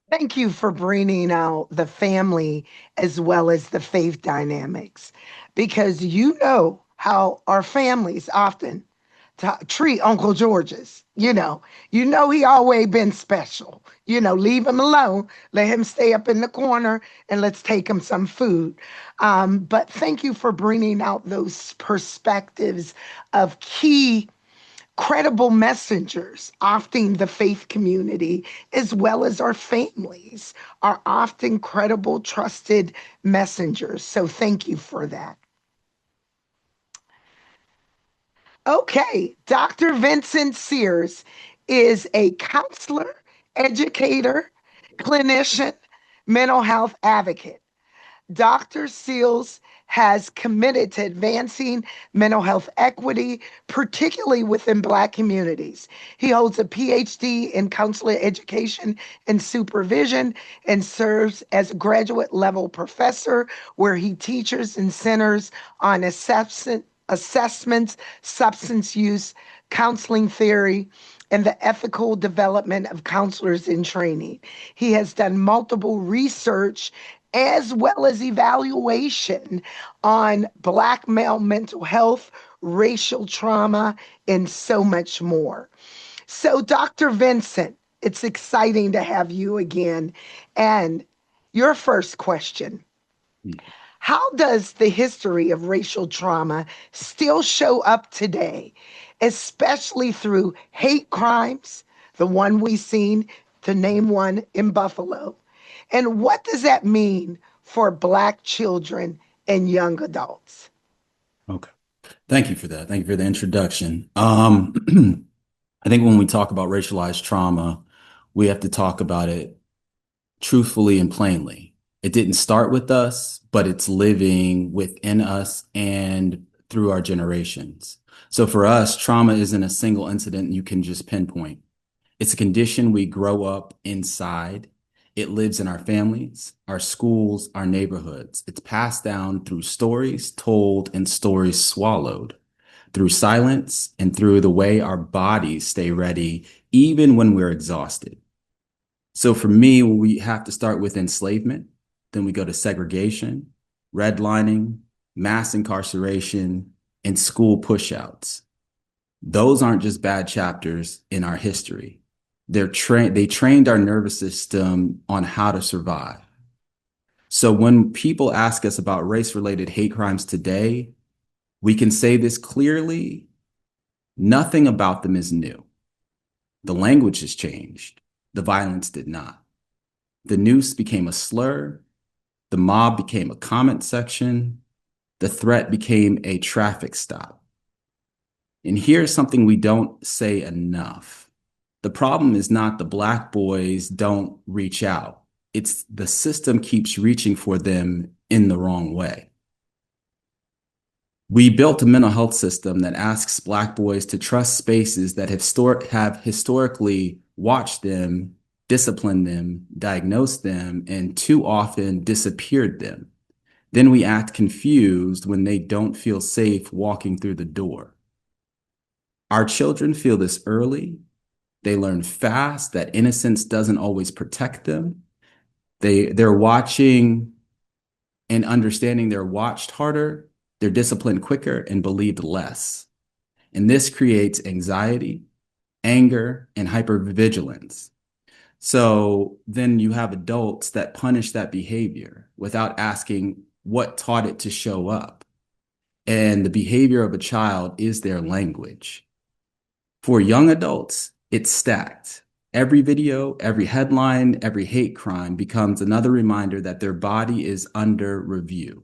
Thank you for bringing out the family as well as the faith dynamics, because you know how our families often treat Uncle George's. He always been special. Leave him alone, let him stay up in the corner, and let's take him some food. But thank you for bringing out those perspectives of key credible messengers. Often the faith community, as well as our families, are often credible, trusted messengers. So thank you for that. Okay, Dr. Vincent Sears is a counselor, educator, clinician, mental health advocate. Dr. Seals has committed to advancing mental health equity, particularly within Black communities. He holds a PhD in counselor education and supervision and serves as a graduate level professor where he teaches in centers on assessments, substance use, counseling theory, and the ethical development of counselors in training. He has done multiple research as well as evaluation on Black male mental health, racial trauma, and so much more. So, Dr. Vincent, it's exciting to have you again. And your first question: how does the history of racial trauma still show up today, especially through hate crimes, the one we've seen, to name one in Buffalo? And what does that mean for Black children and young adults?
Okay. Thank you for that. Thank you for the introduction. I think when we talk about racialized trauma, we have to talk about it truthfully and plainly. It didn't start with us, but it's living within us and through our generations. So for us, trauma isn't a single incident you can just pinpoint. It's a condition we grow up inside. It lives in our families, our schools, our neighborhoods. It's passed down through stories told and stories swallowed, through silence and through the way our bodies stay ready, even when we're exhausted. So for me, we have to start with enslavement, then we go to segregation, redlining, mass incarceration, and school pushouts. Those aren't just bad chapters in our history. They trained our nervous system on how to survive. So when people ask us about race-related hate crimes today, we can say this clearly: nothing about them is new. The language has changed. The violence did not. The noose became a slur. The mob became a comment section. The threat became a traffic stop. And here's something we don't say enough. The problem is not the Black boys don't reach out. It's the system keeps reaching for them in the wrong way. We built a mental health system that asks Black boys to trust spaces that have historically watched them, disciplined them, diagnosed them, and too often disappeared them. Then we act confused when they don't feel safe walking through the door. Our children feel this early. They learn fast that innocence doesn't always protect them. They're watching and understanding they're watched harder They're disciplined quicker and believed less. And this creates anxiety, anger, and hypervigilance. So then you have adults that punish that behavior without asking what taught it to show up. And the behavior of a child is their language. For young adults, it's stacked. Every video, every headline, every hate crime becomes another reminder that their body is under review.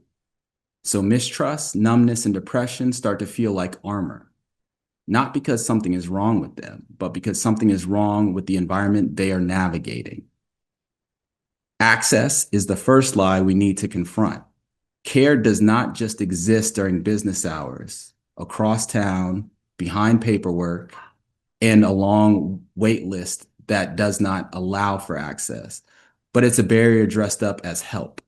So mistrust, numbness, and depression start to feel like armor, not because something is wrong with them, but because something is wrong with the environment they are navigating. Access is the first lie we need to confront. Care does not just exist during business hours, across town, behind paperwork, and a long wait list that does not allow for access, but it's a barrier dressed up as help.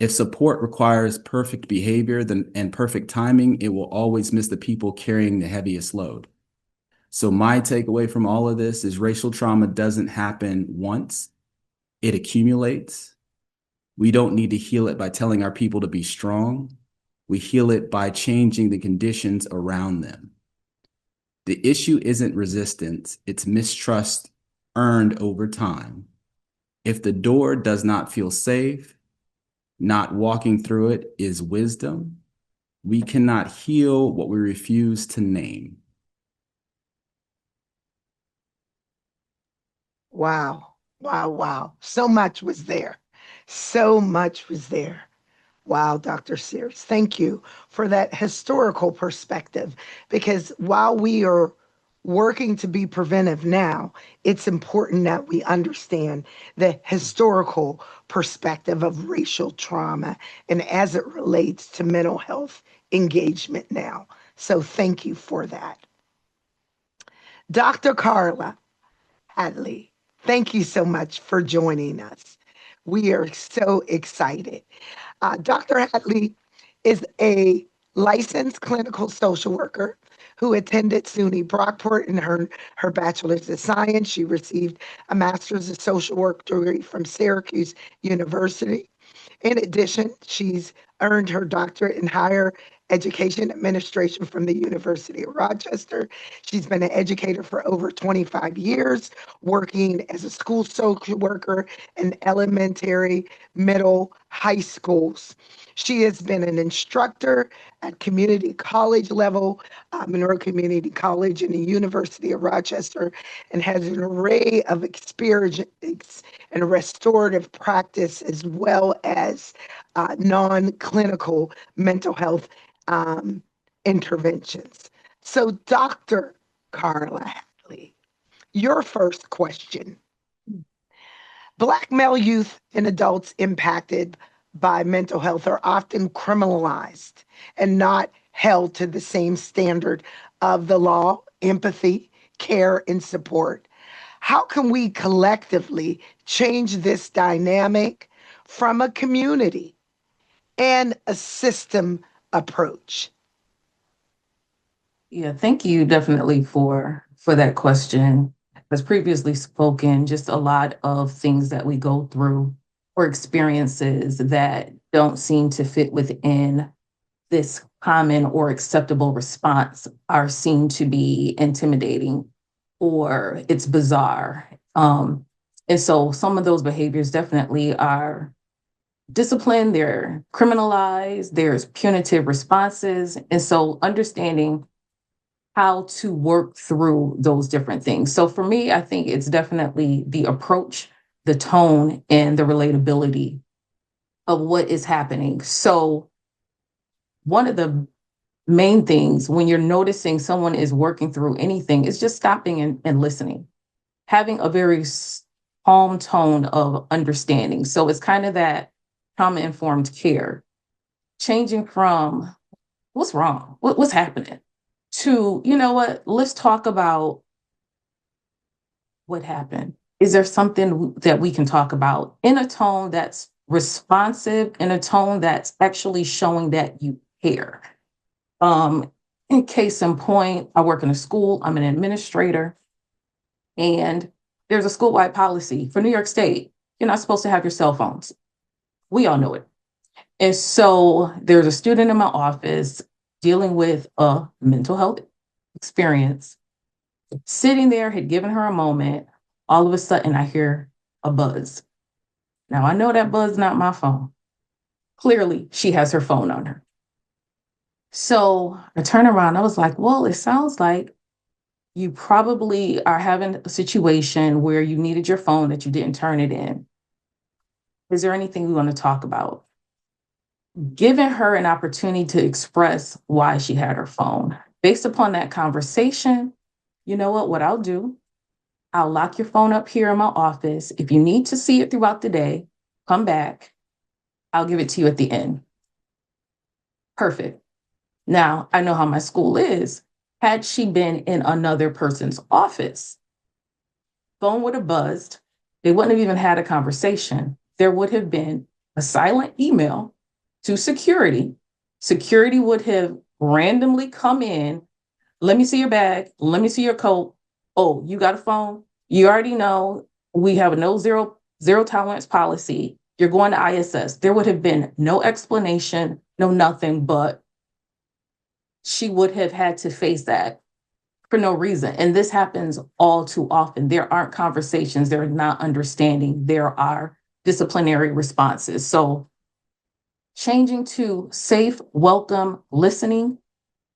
If support requires perfect behavior and perfect timing, it will always miss the people carrying the heaviest load. So my takeaway from all of this is racial trauma doesn't happen once, it accumulates. We don't need to heal it by telling our people to be strong. We heal it by changing the conditions around them. The issue isn't resistance, it's mistrust earned over time. If the door does not feel safe, not walking through it is wisdom. We cannot heal what we refuse to name.
Wow. Wow. Wow. So much was there. So much was there. Wow, Dr. Sears, thank you for that historical perspective. Because while we are working to be preventive now, it's important that we understand the historical perspective of racial trauma and as it relates to mental health engagement now. So thank you for that. Dr. Karla Hatley, thank you so much for joining us. We are so excited. Dr. Hatley is a licensed clinical social worker who attended SUNY Brockport in her bachelor's of science. She received a master's of social work degree from Syracuse University. In addition, she's earned her doctorate in higher education administration from the University of Rochester. She's been an educator for over 25 years, working as a school social worker in elementary, middle, high schools. She has been an instructor at community college level, Monroe Community College and the University of Rochester, and has an array of experience in restorative practice as well as non-clinical mental health interventions. So, Dr. Karla Hatley, your first question. Black male youth and adults impacted by mental health are often criminalized and not held to the same standard of the law, empathy, care, and support. How can we collectively change this dynamic from a community and a system approach?
Yeah, thank you definitely for that question. As previously spoken, just a lot of things that we go through or experiences that don't seem to fit within this common or acceptable response are seen to be intimidating or it's bizarre. And so some of those behaviors definitely are disciplined, they're criminalized, there's punitive responses. And so understanding how to work through those different things. So for me, I think it's definitely the approach, the tone, and the relatability of what is happening. So one of the main things when you're noticing someone is working through anything is just stopping and listening, having a very calm tone of understanding. So it's kind of that trauma-informed care, changing from what's wrong, what's happening, to, you know what, let's talk about what happened. Is there something that we can talk about in a tone that's responsive, in a tone that's actually showing that you care? In case in point, I work in a school, I'm an administrator, and there's a school-wide policy for New York State. You're not supposed to have your cell phones. We all know it. And so there's a student in my office dealing with a mental health experience, sitting there, had given her a moment. All of a sudden, I hear a buzz. Now, I know that buzz is not my phone. Clearly, she has her phone on her. So I turn around. I was like, well, it sounds like you probably are having a situation where you needed your phone that you didn't turn it in. Is there anything we want to talk about? Giving her an opportunity to express why she had her phone. Based upon that conversation, you know what I'll do? I'll lock your phone up here in my office. If you need to see it throughout the day, come back. I'll give it to you at the end. Perfect. Now, I know how my school is. Had she been in another person's office, phone would have buzzed. They wouldn't have even had a conversation. There would have been a silent email to security. Security would have randomly come in. Let me see your bag. Let me see your coat. Oh, you got a phone? You already know we have a zero tolerance policy. You're going to ISS. There would have been no explanation, no nothing, but she would have had to face that for no reason. And this happens all too often. There aren't conversations, there are not understanding, there are disciplinary responses. So changing to safe, welcome, listening,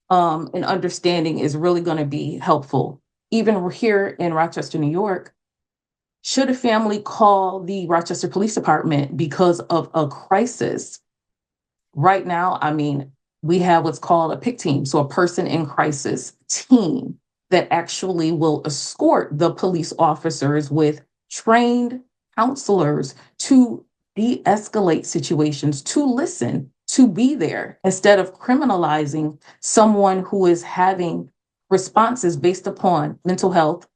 and understanding is really going to be helpful. Even here in Rochester, New York, should a family call the Rochester Police Department because of a crisis? Right now, I mean, we have what's called a PIC team, so a person in crisis team that actually will escort the police officers with trained counselors to de-escalate situations, to listen, to be there, instead of criminalizing someone who is having responses based upon mental health.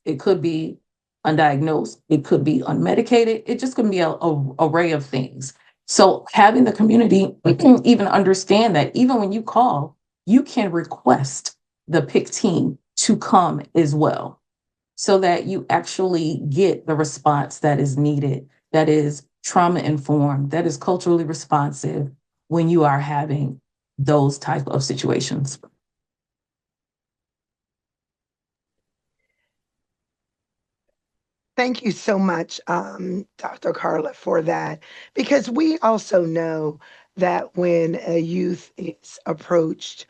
It could be undiagnosed, it could be unmedicated, it just could be a array of things. So having the community even understand that even when you call, you can request the PIC team to come as well, so that you actually get the response that is needed, that is trauma informed, that is culturally responsive when you are having those type of situations.
Thank you so much, Dr. Karla, for that, because we also know that when a youth is approached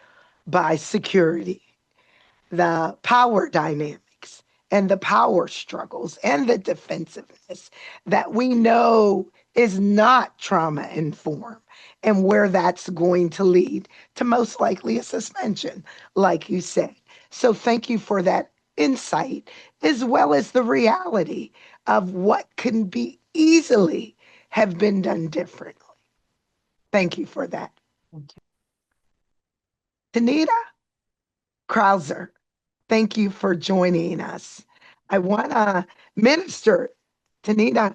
by security, the power dynamics and the power struggles and the defensiveness that we know is not trauma informed, and where that's going to lead to most likely a suspension, like you said. So thank you for that insight, as well as the reality of what can be easily have been done differently. Thank you for that. Tyneatta, Crouser, thank you for joining us. I want to minister. Tyneatta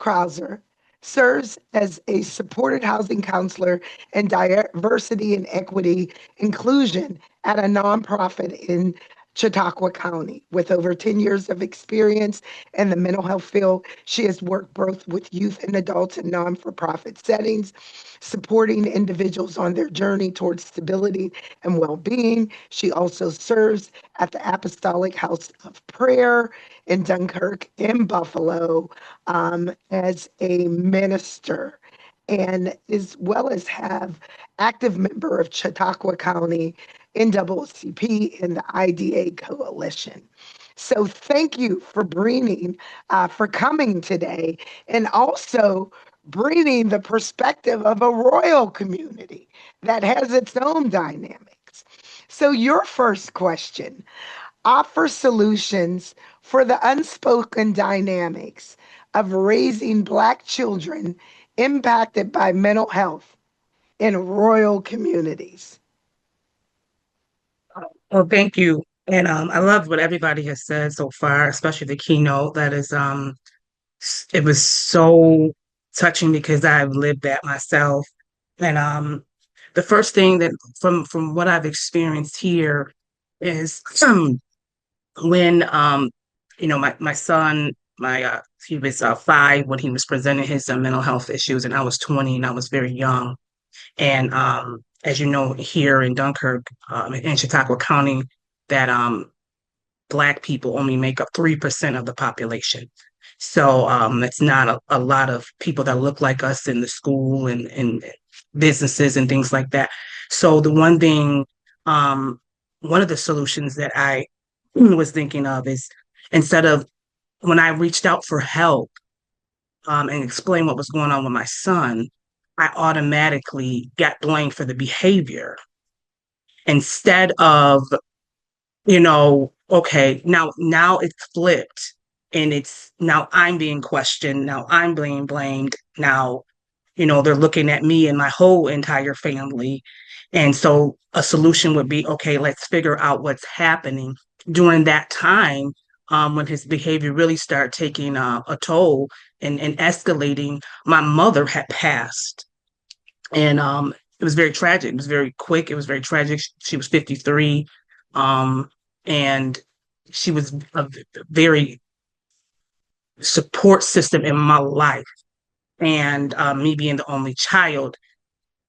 Crouser serves as a supported housing counselor and diversity and equity inclusion at a nonprofit in Chautauqua County. With over 10 years of experience in the mental health field, she has worked both with youth and adults in non-for-profit settings, supporting individuals on their journey towards stability and well-being. She also serves at the Apostolic House of Prayer in Dunkirk in Buffalo, as a minister, and as well as have active member of Chautauqua County NAACP in the IDA Coalition. So thank you for for coming today, and also bringing the perspective of a royal community that has its own dynamics. So your first question: offer solutions for the unspoken dynamics of raising Black children impacted by mental health in royal communities.
Well, thank you. And I love what everybody has said so far, especially the keynote. That is, it was so touching because I've lived that myself. And the first thing that from what I've experienced here is when my son he was 5 when he was presenting his mental health issues, and I was 20, and I was very young. And as you know, here in Dunkirk, in Chautauqua County, that Black people only make up 3% of the population. So it's not a lot of people that look like us in the school and businesses and things like that. So the um, one of the solutions that I was thinking of is, instead of, when I reached out for help and explained what was going on with my son, I automatically got blamed for the behavior instead of, okay, now it's flipped, and it's now I'm being questioned, now I'm being blamed, now, they're looking at me and my whole entire family. And so a solution would be, okay, let's figure out what's happening during that time. When his behavior really started taking a toll and escalating, my mother had passed. And it was very tragic. It was very quick. It was very tragic. She was 53. Um, and she was a very support system in my life. And me being the only child,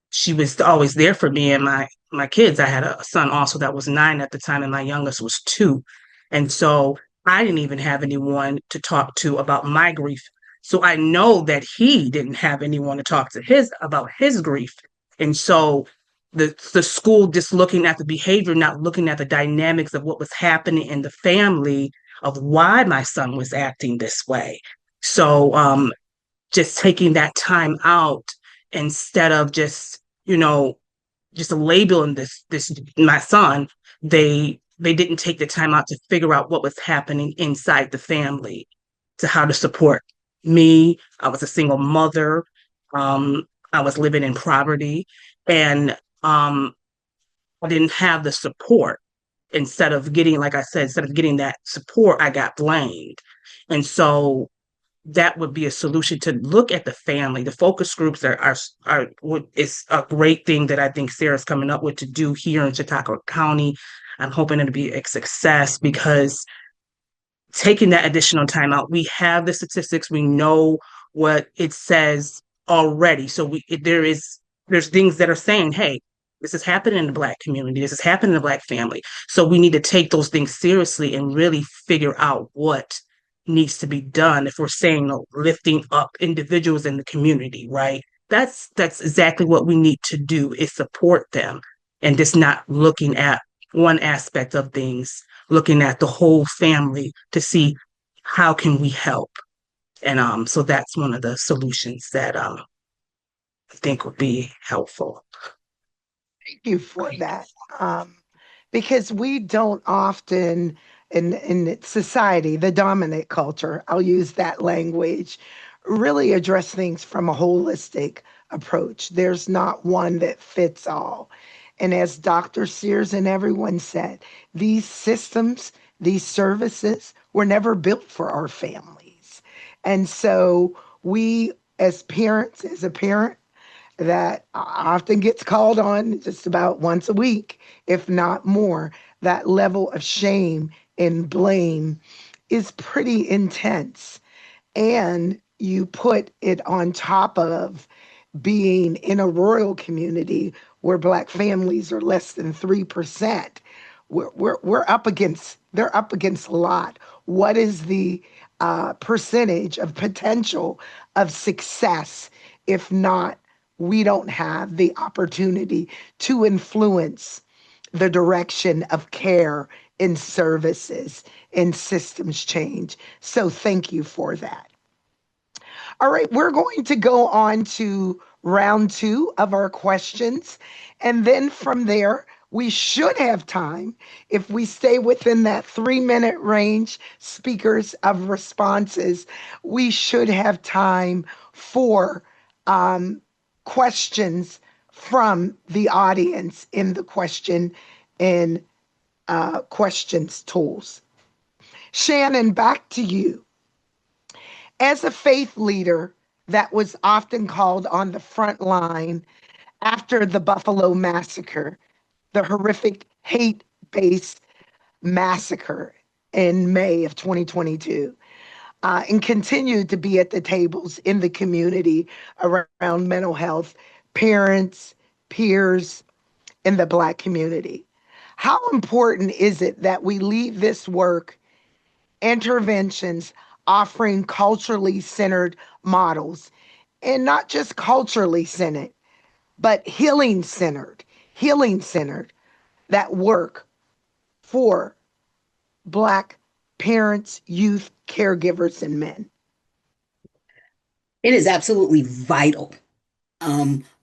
she was always there for me and my kids. I had a son also that was 9 at the time, and my youngest was 2. And so I didn't even have anyone to talk to about my grief. So I know that he didn't have anyone to talk to his about his grief. And so the school just looking at the behavior, not looking at the dynamics of what was happening in the family, of why my son was acting this way. So just taking that time out, instead of just labeling this my son, they didn't take the time out to figure out what was happening inside the family, to how to support me. I was a single mother. I was living in poverty, and I didn't have the support. Instead of getting, like I said, instead of getting that support, I got blamed. And so that would be a solution, to look at the family. The focus groups are is a great thing that I think Sarah's coming up with to do here in Chautauqua County. I'm hoping it'll be a success, because taking that additional time out, we have the statistics, we know what it says already. So there's things that are saying, hey, this is happening in the Black community, this is happening in the Black family. So we need to take those things seriously and really figure out what needs to be done. If we're saying, lifting up individuals in the community, right? That's exactly what we need to do, is support them, and just not looking at one aspect of things, looking at the whole family to see how can we help. And so that's one of the solutions that I think would be helpful.
Thank you for that. Because we don't often, in society, the dominant culture, I'll use that language, really address things from a holistic approach. There's not one that fits all. And as Dr. Sears and everyone said, these systems, these services were never built for our families. And so we, as parents, as a parent, that often gets called on just about once a week, if not more. That level of shame and blame is pretty intense. And you put it on top of being in a rural community where Black families are less than 3%. We're up against, they're up against a lot. What is the percentage of potential of success if not, we don't have the opportunity to influence the direction of care in services and systems change. So thank you for that. All right, we're going to go on to round 2 of our questions. And then from there, we should have time, if we stay within that 3-minute range, speakers of responses, we should have time for questions from the audience in the question and questions tools. Shannon, back to you. As a faith leader that was often called on the front line after the Buffalo Massacre, the horrific hate based massacre in May of 2022, and continue to be at the tables in the community around mental health, parents, peers, in the Black community. How important is it that we lead this work, interventions, offering culturally centered models, and not just culturally centered, but healing centered that work for Black parents, youth, caregivers, and men?
It is absolutely vital.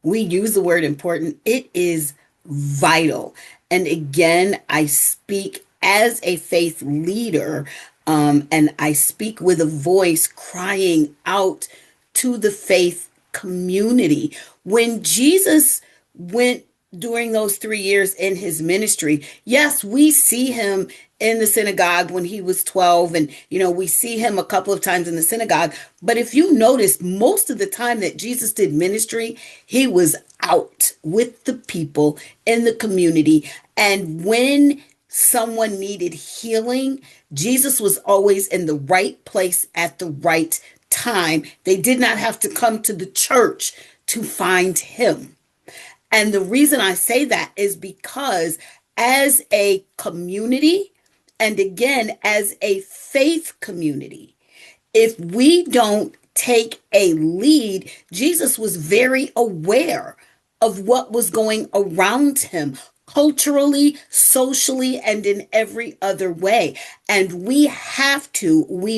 We use the word important. It is vital. And again, I speak as a faith leader, and I speak with a voice crying out to the faith community. When Jesus went during those 3 years in his ministry, yes, we see him in the synagogue when he was 12, and we see him a couple of times in the synagogue. But if you notice, most of the time that Jesus did ministry, he was out with the people in the community. And when someone needed healing, Jesus was always in the right place at the right time. They did not have to come to the church to find him. And the reason I say that is because as a community, and again, as a faith community, if we don't take a lead, Jesus was very aware of what was going around him culturally, socially, and in every other way. And we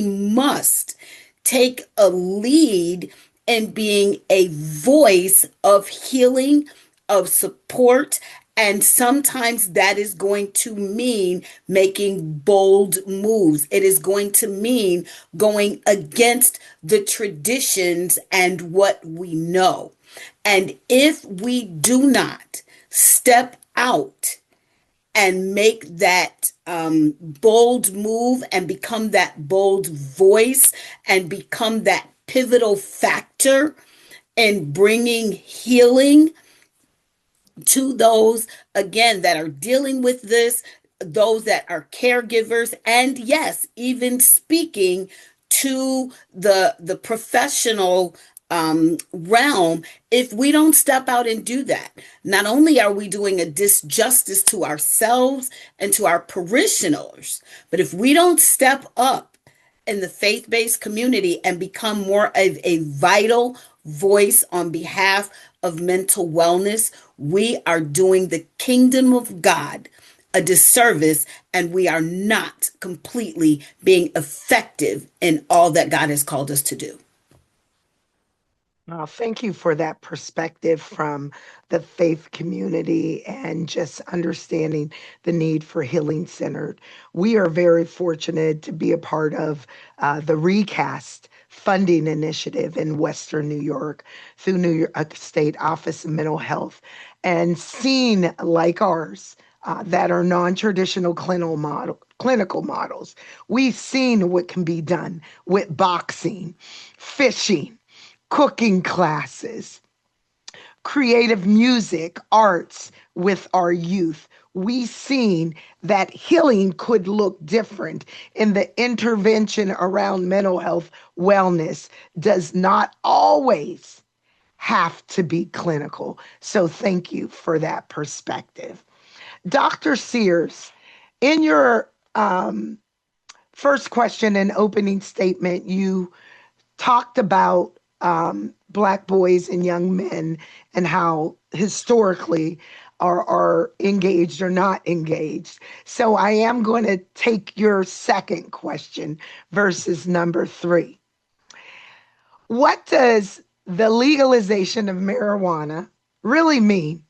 must take a lead in being a voice of healing, of support. And sometimes that is going to mean making bold moves. It is going to mean going against the traditions and what we know. And if we do not step out and make that bold move and become that bold voice and become that pivotal factor in bringing healing to those, again, that are dealing with this, those that are caregivers, and yes, even speaking to the professional realm. If we don't step out and do that, not only are we doing a disjustice to ourselves and to our parishioners, but if we don't step up in the faith-based community and become more of a vital voice on behalf of mental wellness, we are doing the kingdom of God a disservice, and we are not completely being effective in all that God has called us to do.
Thank you for that perspective from the faith community and just understanding the need for healing centered. We are very fortunate to be a part of the Recast funding initiative in Western New York through New York State Office of Mental Health, and seeing like ours that are non-traditional clinical models. We've seen what can be done with boxing, fishing, cooking classes, creative music, arts with our youth. We've seen that healing could look different, and the intervention around mental health wellness does not always have to be clinical. So thank you for that perspective. Dr. Sears, in your first question and opening statement, you talked about Black boys and young men and how historically are engaged or not engaged. So I am going to take your second question versus number 3. What does the legalization of marijuana really mean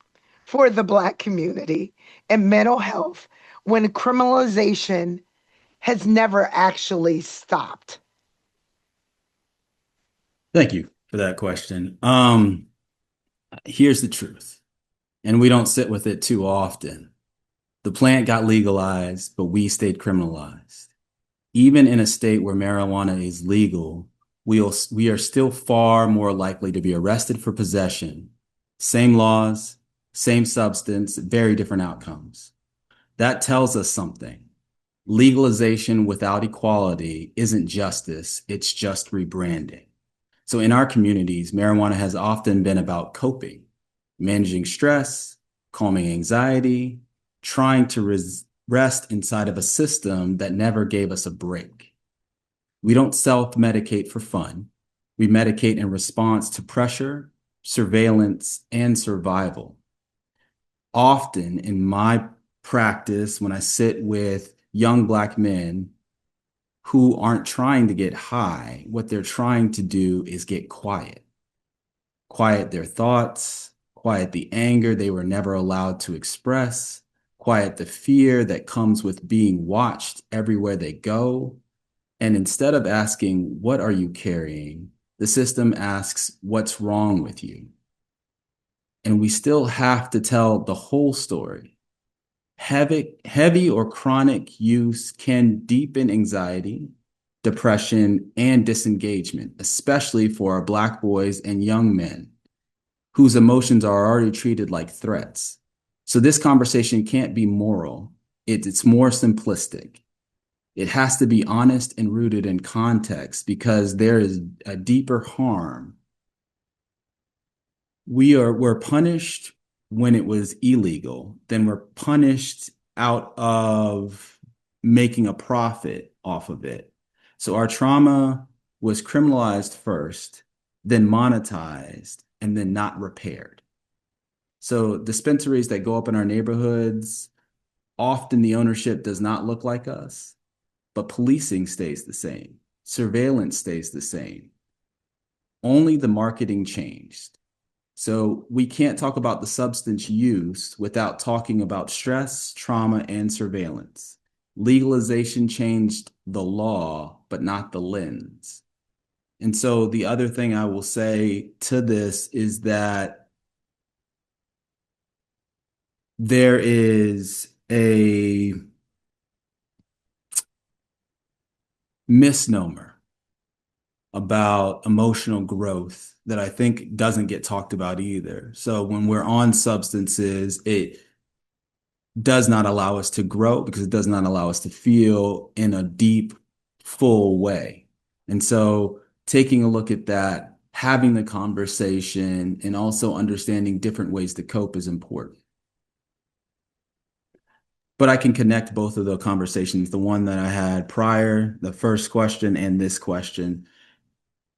for the Black community and mental health when criminalization has never actually stopped?
Thank you for that question. Here's the truth, and we don't sit with it too often. The plant got legalized, but we stayed criminalized. Even in a state where marijuana is legal, we are still far more likely to be arrested for possession. Same laws, same substance, very different outcomes. That tells us something. Legalization without equality isn't justice, it's just rebranding. So in our communities, marijuana has often been about coping, managing stress, calming anxiety, trying to rest inside of a system that never gave us a break. We don't self-medicate for fun. We medicate in response to pressure, surveillance, and survival. Often in my practice, when I sit with young Black men who aren't trying to get high, what they're trying to do is get quiet. Quiet their thoughts, quiet the anger they were never allowed to express, quiet the fear that comes with being watched everywhere they go. And instead of asking, what are you carrying? The system asks, what's wrong with you? And we still have to tell the whole story. Heavy or chronic use can deepen anxiety, depression, and disengagement, especially for our Black boys and young men whose emotions are already treated like threats. So this conversation can't be moral. It's more simplistic. It has to be honest and rooted in context because there is a deeper harm. We're punished when it was illegal, then we're punished out of making a profit off of it. So our trauma was criminalized first, then monetized, and then not repaired. So dispensaries that go up in our neighborhoods, often the ownership does not look like us, but policing stays the same. Surveillance stays the same. Only the marketing changed. So we can't talk about the substance use without talking about stress, trauma, and surveillance. Legalization changed the law, but not the lens. And so the other thing I will say to this is that there is a misnomer about emotional growth that I think doesn't get talked about either. So when we're on substances, it does not allow us to grow because it does not allow us to feel in a deep, full way. And so taking a look at that, having the conversation, and also understanding different ways to cope is important. But I can connect both of the conversations, the one that I had prior, the first question, and this question.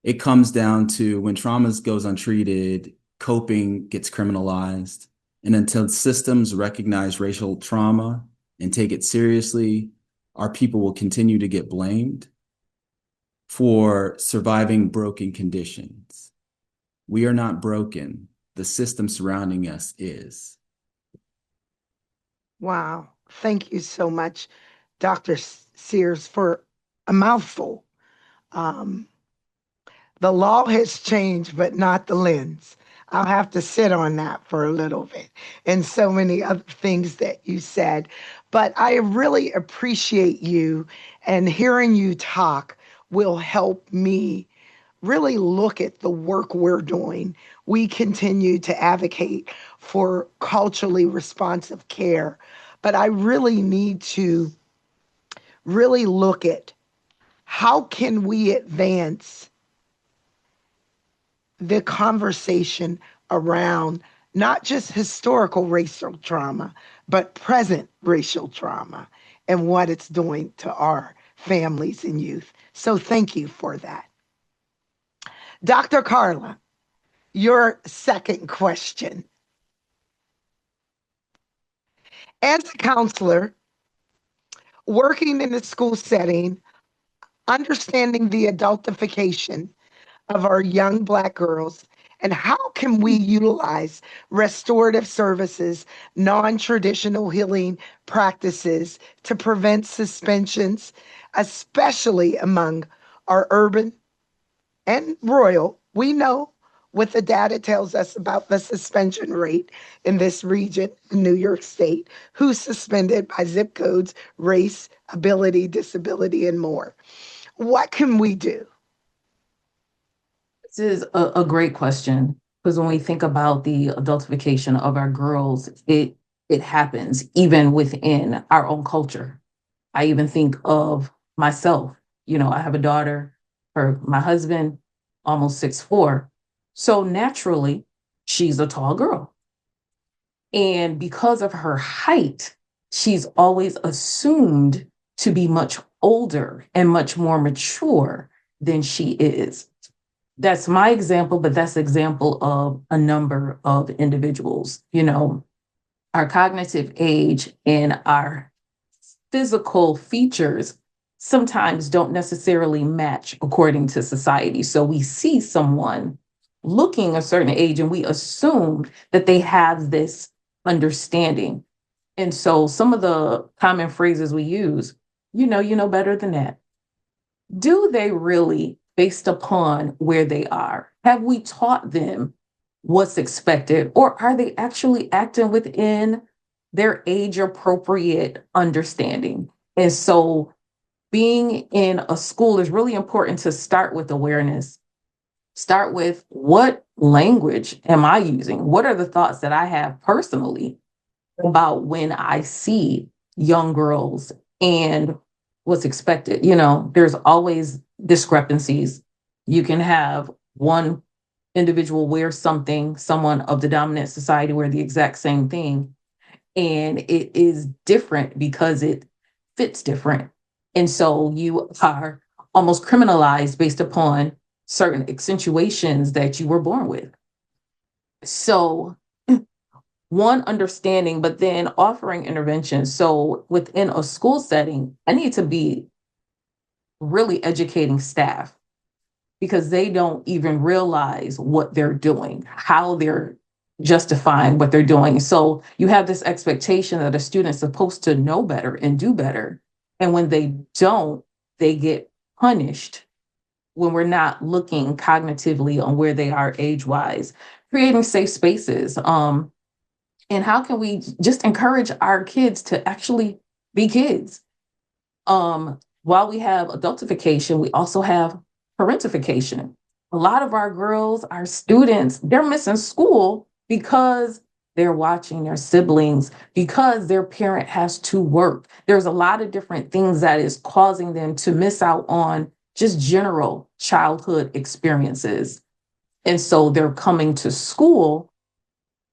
It comes down to when trauma goes untreated, coping gets criminalized. And until systems recognize racial trauma and take it seriously, our people will continue to get blamed for surviving broken conditions. We are not broken. The system surrounding us is.
Wow. Thank you so much, Dr. Sears, for a mouthful. Um, the law has changed, but not the lens. I'll have to sit on that for a little bit and so many other things that you said. But I really appreciate you, and hearing you talk will help me really look at the work we're doing. We continue to advocate for culturally responsive care, but I really need to really look at how can we advance the conversation around not just historical racial trauma, but present racial trauma and what it's doing to our families and youth. So thank you for that. Dr. Karla, your second question. As a counselor, working in a school setting, understanding the adultification of our young Black girls, and how can we utilize restorative services, non-traditional healing practices to prevent suspensions, especially among our urban and rural? We know what the data tells us about the suspension rate in this region, in New York State, who's suspended by zip codes, race, ability, disability, and more. What can we do?
This is a great question because when we think about the adultification of our girls, it happens even within our own culture. I even think of myself. I have a daughter, my husband, almost 6'4". So naturally, she's a tall girl. And because of her height, she's always assumed to be much older and much more mature than she is. That's my example, but that's example of a number of individuals. Our cognitive age and our physical features sometimes don't necessarily match according to society. So we see someone looking a certain age and we assume that they have this understanding. And so some of the common phrases we use, you know better than that. Do they really, based upon where they are? Have we taught them what's expected, or are they actually acting within their age appropriate understanding? And so being in a school is really important to start with awareness. Start with, what language am I using? What are the thoughts that I have personally about when I see young girls and what's expected? There's always discrepancies. You can have one individual wear something, someone of the dominant society wear the exact same thing, and it is different because it fits different. And so you are almost criminalized based upon certain accentuations that you were born with. So one, understanding, but then offering intervention. So within a school setting, I need to be really educating staff, because they don't even realize what they're doing, how they're justifying what they're doing. So you have this expectation that a student's supposed to know better and do better. And when they don't, they get punished when we're not looking cognitively on where they are age-wise. Creating safe spaces. And how can we just encourage our kids to actually be kids? While we have adultification, we also have parentification. A lot of our girls, our students, they're missing school because they're watching their siblings, because their parent has to work. There's a lot of different things that is causing them to miss out on just general childhood experiences. And so they're coming to school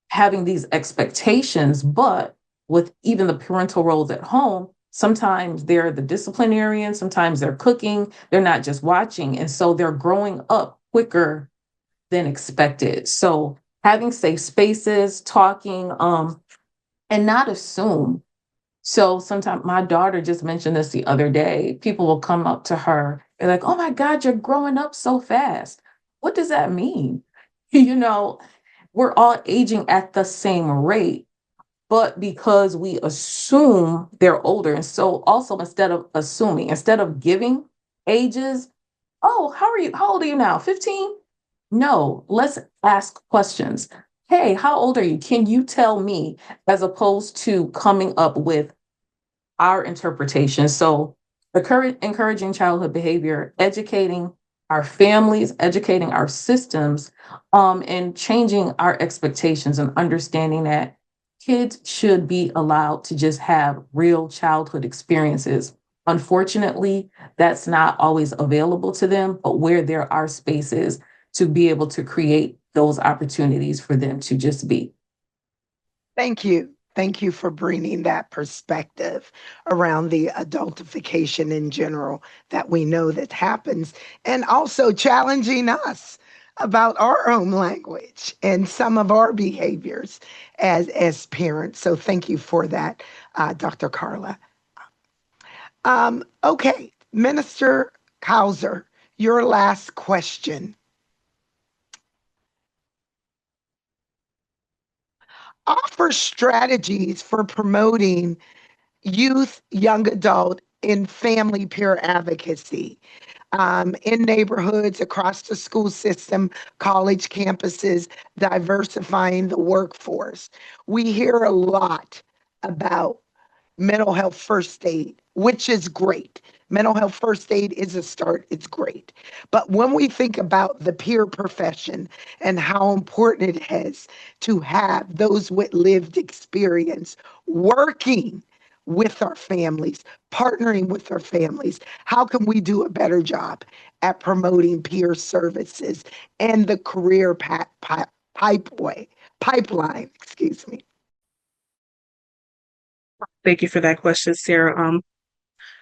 having these expectations, but with even the parental roles at home, sometimes they're the disciplinarian, sometimes they're cooking, they're not just watching. And so they're growing up quicker than expected. So having safe spaces, talking, and not assume. So sometimes my daughter just mentioned this the other day. People will come up to her and like, oh my God, you're growing up so fast. What does that mean? You know, we're all aging at the same rate, but because we assume they're older. And so also instead of assuming, instead of giving ages, oh, how are you? How old are you now? 15? No, let's ask questions. Hey, how old are you? Can you tell me? As opposed to coming up with our interpretation. So encouraging childhood behavior, educating our families, educating our systems, and changing our expectations and understanding that kids should be allowed to just have real childhood experiences. Unfortunately, that's not always available to them, but where there are spaces to be able to create those opportunities for them to just be.
Thank you. Thank you for bringing that perspective around the adultification in general that we know that happens, and also challenging us about our own language and some of our behaviors as parents. So thank you for that, Dr. Karla. Okay, Minister Crouser, your last question. Offer strategies for promoting youth, young adult, and family peer advocacy in neighborhoods, across the school system, college campuses, diversifying the workforce. We hear a lot about mental health first aid, which is great. Mental health first aid is a start, it's great. But when we think about the peer profession and how important it is to have those with lived experience working with our families, partnering with our families. How can we do a better job at promoting peer services and the career pipeline, excuse me.
Thank you for that question, Sarah.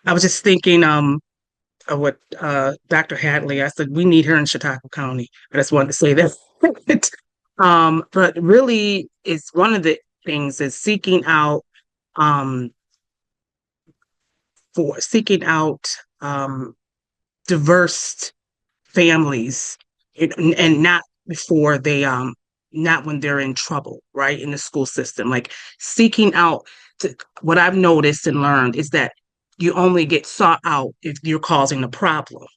I was just thinking of what Dr. Hatley, I said, we need her in Chautauqua County. I just wanted to say that. But really, it's one of the things is um, seeking out diverse families and not before not when they're in trouble, right, in the school system. Like seeking out what I've noticed and learned is that you only get sought out if you're causing a problem,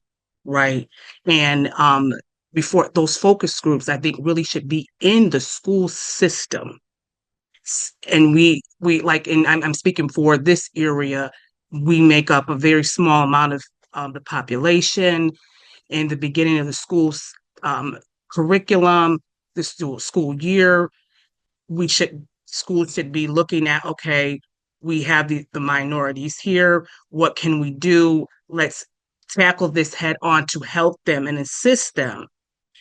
right? And before those focus groups, I think really should be in the school system. And we like, and I'm speaking for this area, we make up a very small amount of the population in the beginning of the school's curriculum, the school year. Schools should be looking at, okay, we have the minorities here. What can we do? Let's tackle this head on to help them and assist them,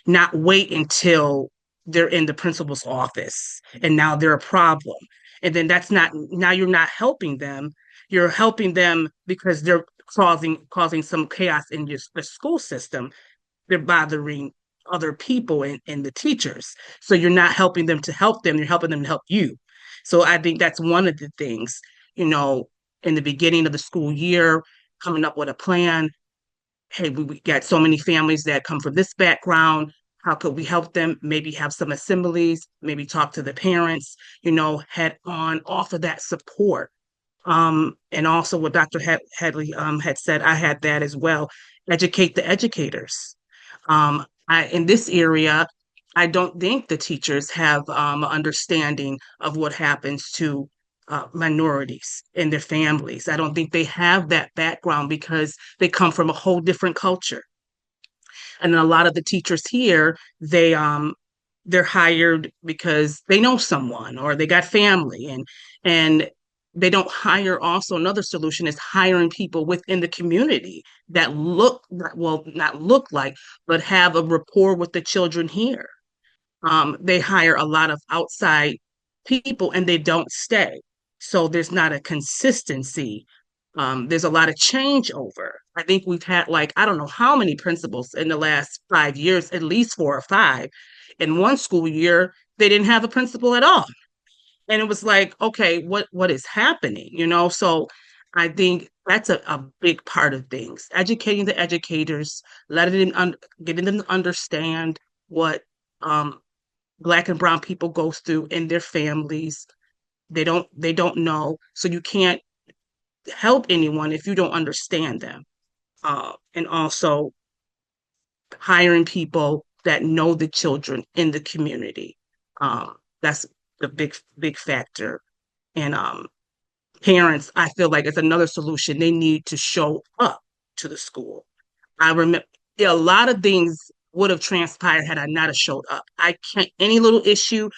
not wait until they're in the principal's office and now they're a problem. And then now you're not helping them. You're helping them because they're causing some chaos in the school system. They're bothering other people and the teachers. So you're not helping them to help them, you're helping them to help you. So I think that's one of the things, you know, in the beginning of the school year, coming up with a plan. Hey, we got so many families that come from this background. How could we help them? Maybe have some assemblies, maybe talk to the parents, head on, offer that support. And also what Dr. Hadley had said, I had that as well. Educate the educators. In this area, I don't think the teachers have an understanding of what happens to minorities and their families. I don't think they have that background because they come from a whole different culture. And a lot of the teachers here, they're hired because they know someone or they got family, and they don't hire. Also, another solution is hiring people within the community that well, not look like, but have a rapport with the children here. They hire a lot of outside people and they don't stay. So there's not a consistency. There's a lot of changeover. I think we've had, like, I don't know how many principals in the last 5 years, at least 4 or 5. In one school year, they didn't have a principal at all. And it was like, okay, what is happening? So I think that's a big part of things. Educating the educators, getting them to understand what Black and brown people go through in their families. They don't know. So you can't help anyone if you don't understand them. And also hiring people that know the children in the community. That's the big factor. And parents, I feel like, it's another solution. They need to show up to the school. I remember a lot of things would have transpired had I not have showed up. I can't, any little issue,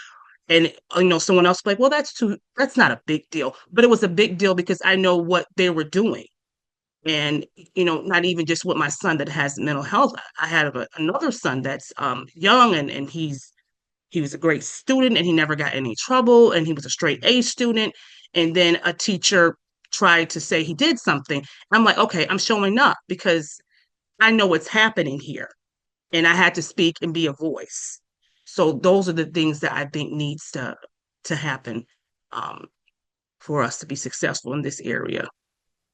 and someone else like, well, that's not a big deal, but it was a big deal because I know what they were doing. And not even just with my son that has mental health. I had another son that's young, and he was a great student and he never got any trouble and he was a straight A student. And then a teacher tried to say he did something. I'm like, okay, I'm showing up because I know what's happening here, and I had to speak and be a voice. So those are the things that I think needs to happen um, for us to be successful in this area.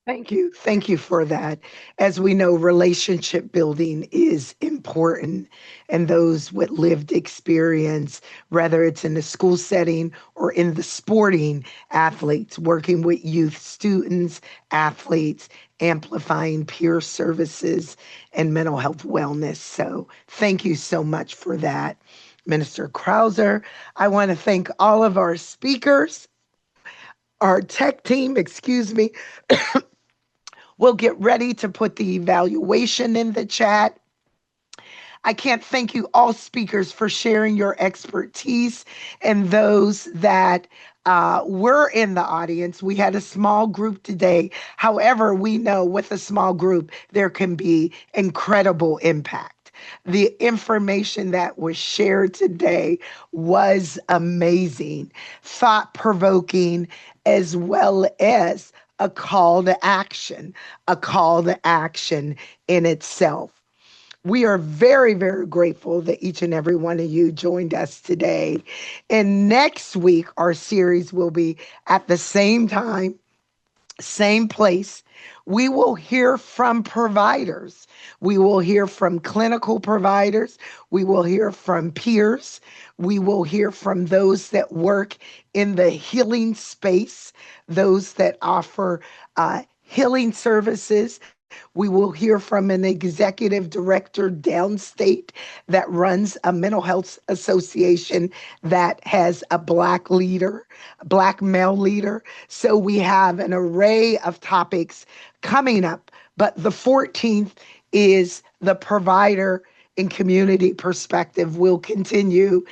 Thank you. Thank you for that. As we know, relationship building is important, and those with lived experience, whether it's in the school setting or in the sporting, athletes, working with youth students, athletes, amplifying peer services and mental health wellness. So thank you so much for that, Minister Crouser. I want to thank all of our speakers, our tech team, excuse me. We'll get ready to put the evaluation in the chat. I can't thank you all speakers for sharing your expertise, and those that were in the audience. We had a small group today. However, we know with a small group, there can be incredible impact. The information that was shared today was amazing, thought provoking, as well as a call to action in itself. We are very, very grateful that each and every one of you joined us today. And next week, our series will be at the same time, same place. We will hear from providers. We will hear from clinical providers. We will hear from peers. We will hear from those that work in the healing space, those that offer healing services. We will hear from an executive director downstate that runs a mental health association that has a Black leader, Black male leader. So we have an array of topics coming up. But the 14th is the provider and community perspective will continue.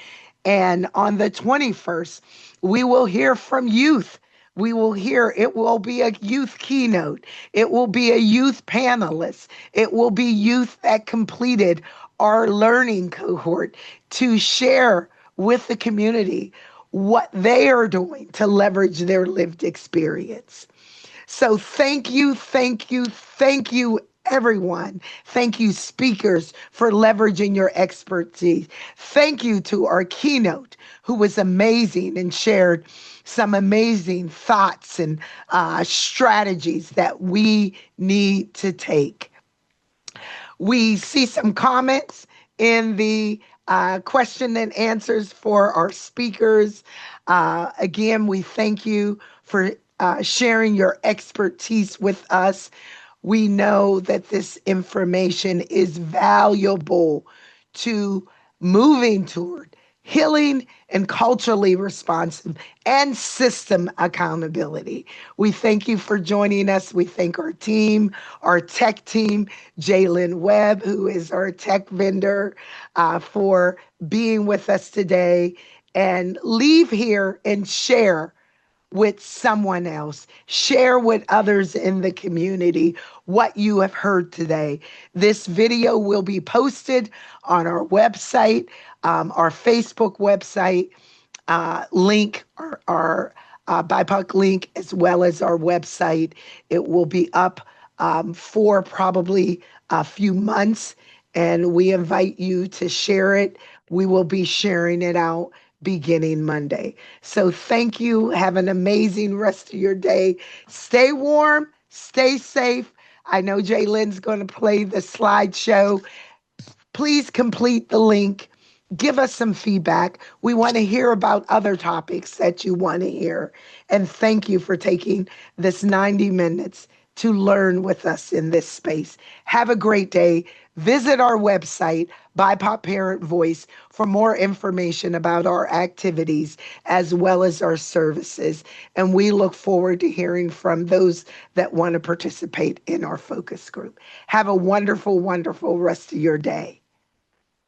And on the 21st, we will hear from youth. It will be a youth keynote. It will be a youth panelist. It will be youth that completed our learning cohort to share with the community what they are doing to leverage their lived experience. So thank you, everyone. Thank you, speakers, for leveraging your expertise. Thank you to our keynote, who was amazing and shared some amazing thoughts and strategies that we need to take. We see some comments in the question and answers for our speakers. Again, we thank you for sharing your expertise with us. We know that this information is valuable to moving toward healing and culturally responsive and system accountability. We thank you for joining us. We thank our team, our tech team, Jalen Webb, who is our tech vendor, for being with us today. And leave here and share with someone else. Share with others in the community what you have heard today. This video will be posted on our website, our Facebook website link, our BIPOC link, as well as our website. It will be up for probably a few months, and we invite you to share it. We will be sharing it out beginning Monday. So thank you. Have an amazing rest of your day. Stay warm, stay safe. I know Jaylen's going to play the slideshow. Please complete the link. Give us some feedback. We want to hear about other topics that you want to hear. And thank you for taking this 90 minutes to learn with us in this space. Have a great day. Visit our website, BIPOC Parent Voice, for more information about our activities as well as our services. And we look forward to hearing from those that want to participate in our focus group. Have a wonderful, wonderful rest of your day.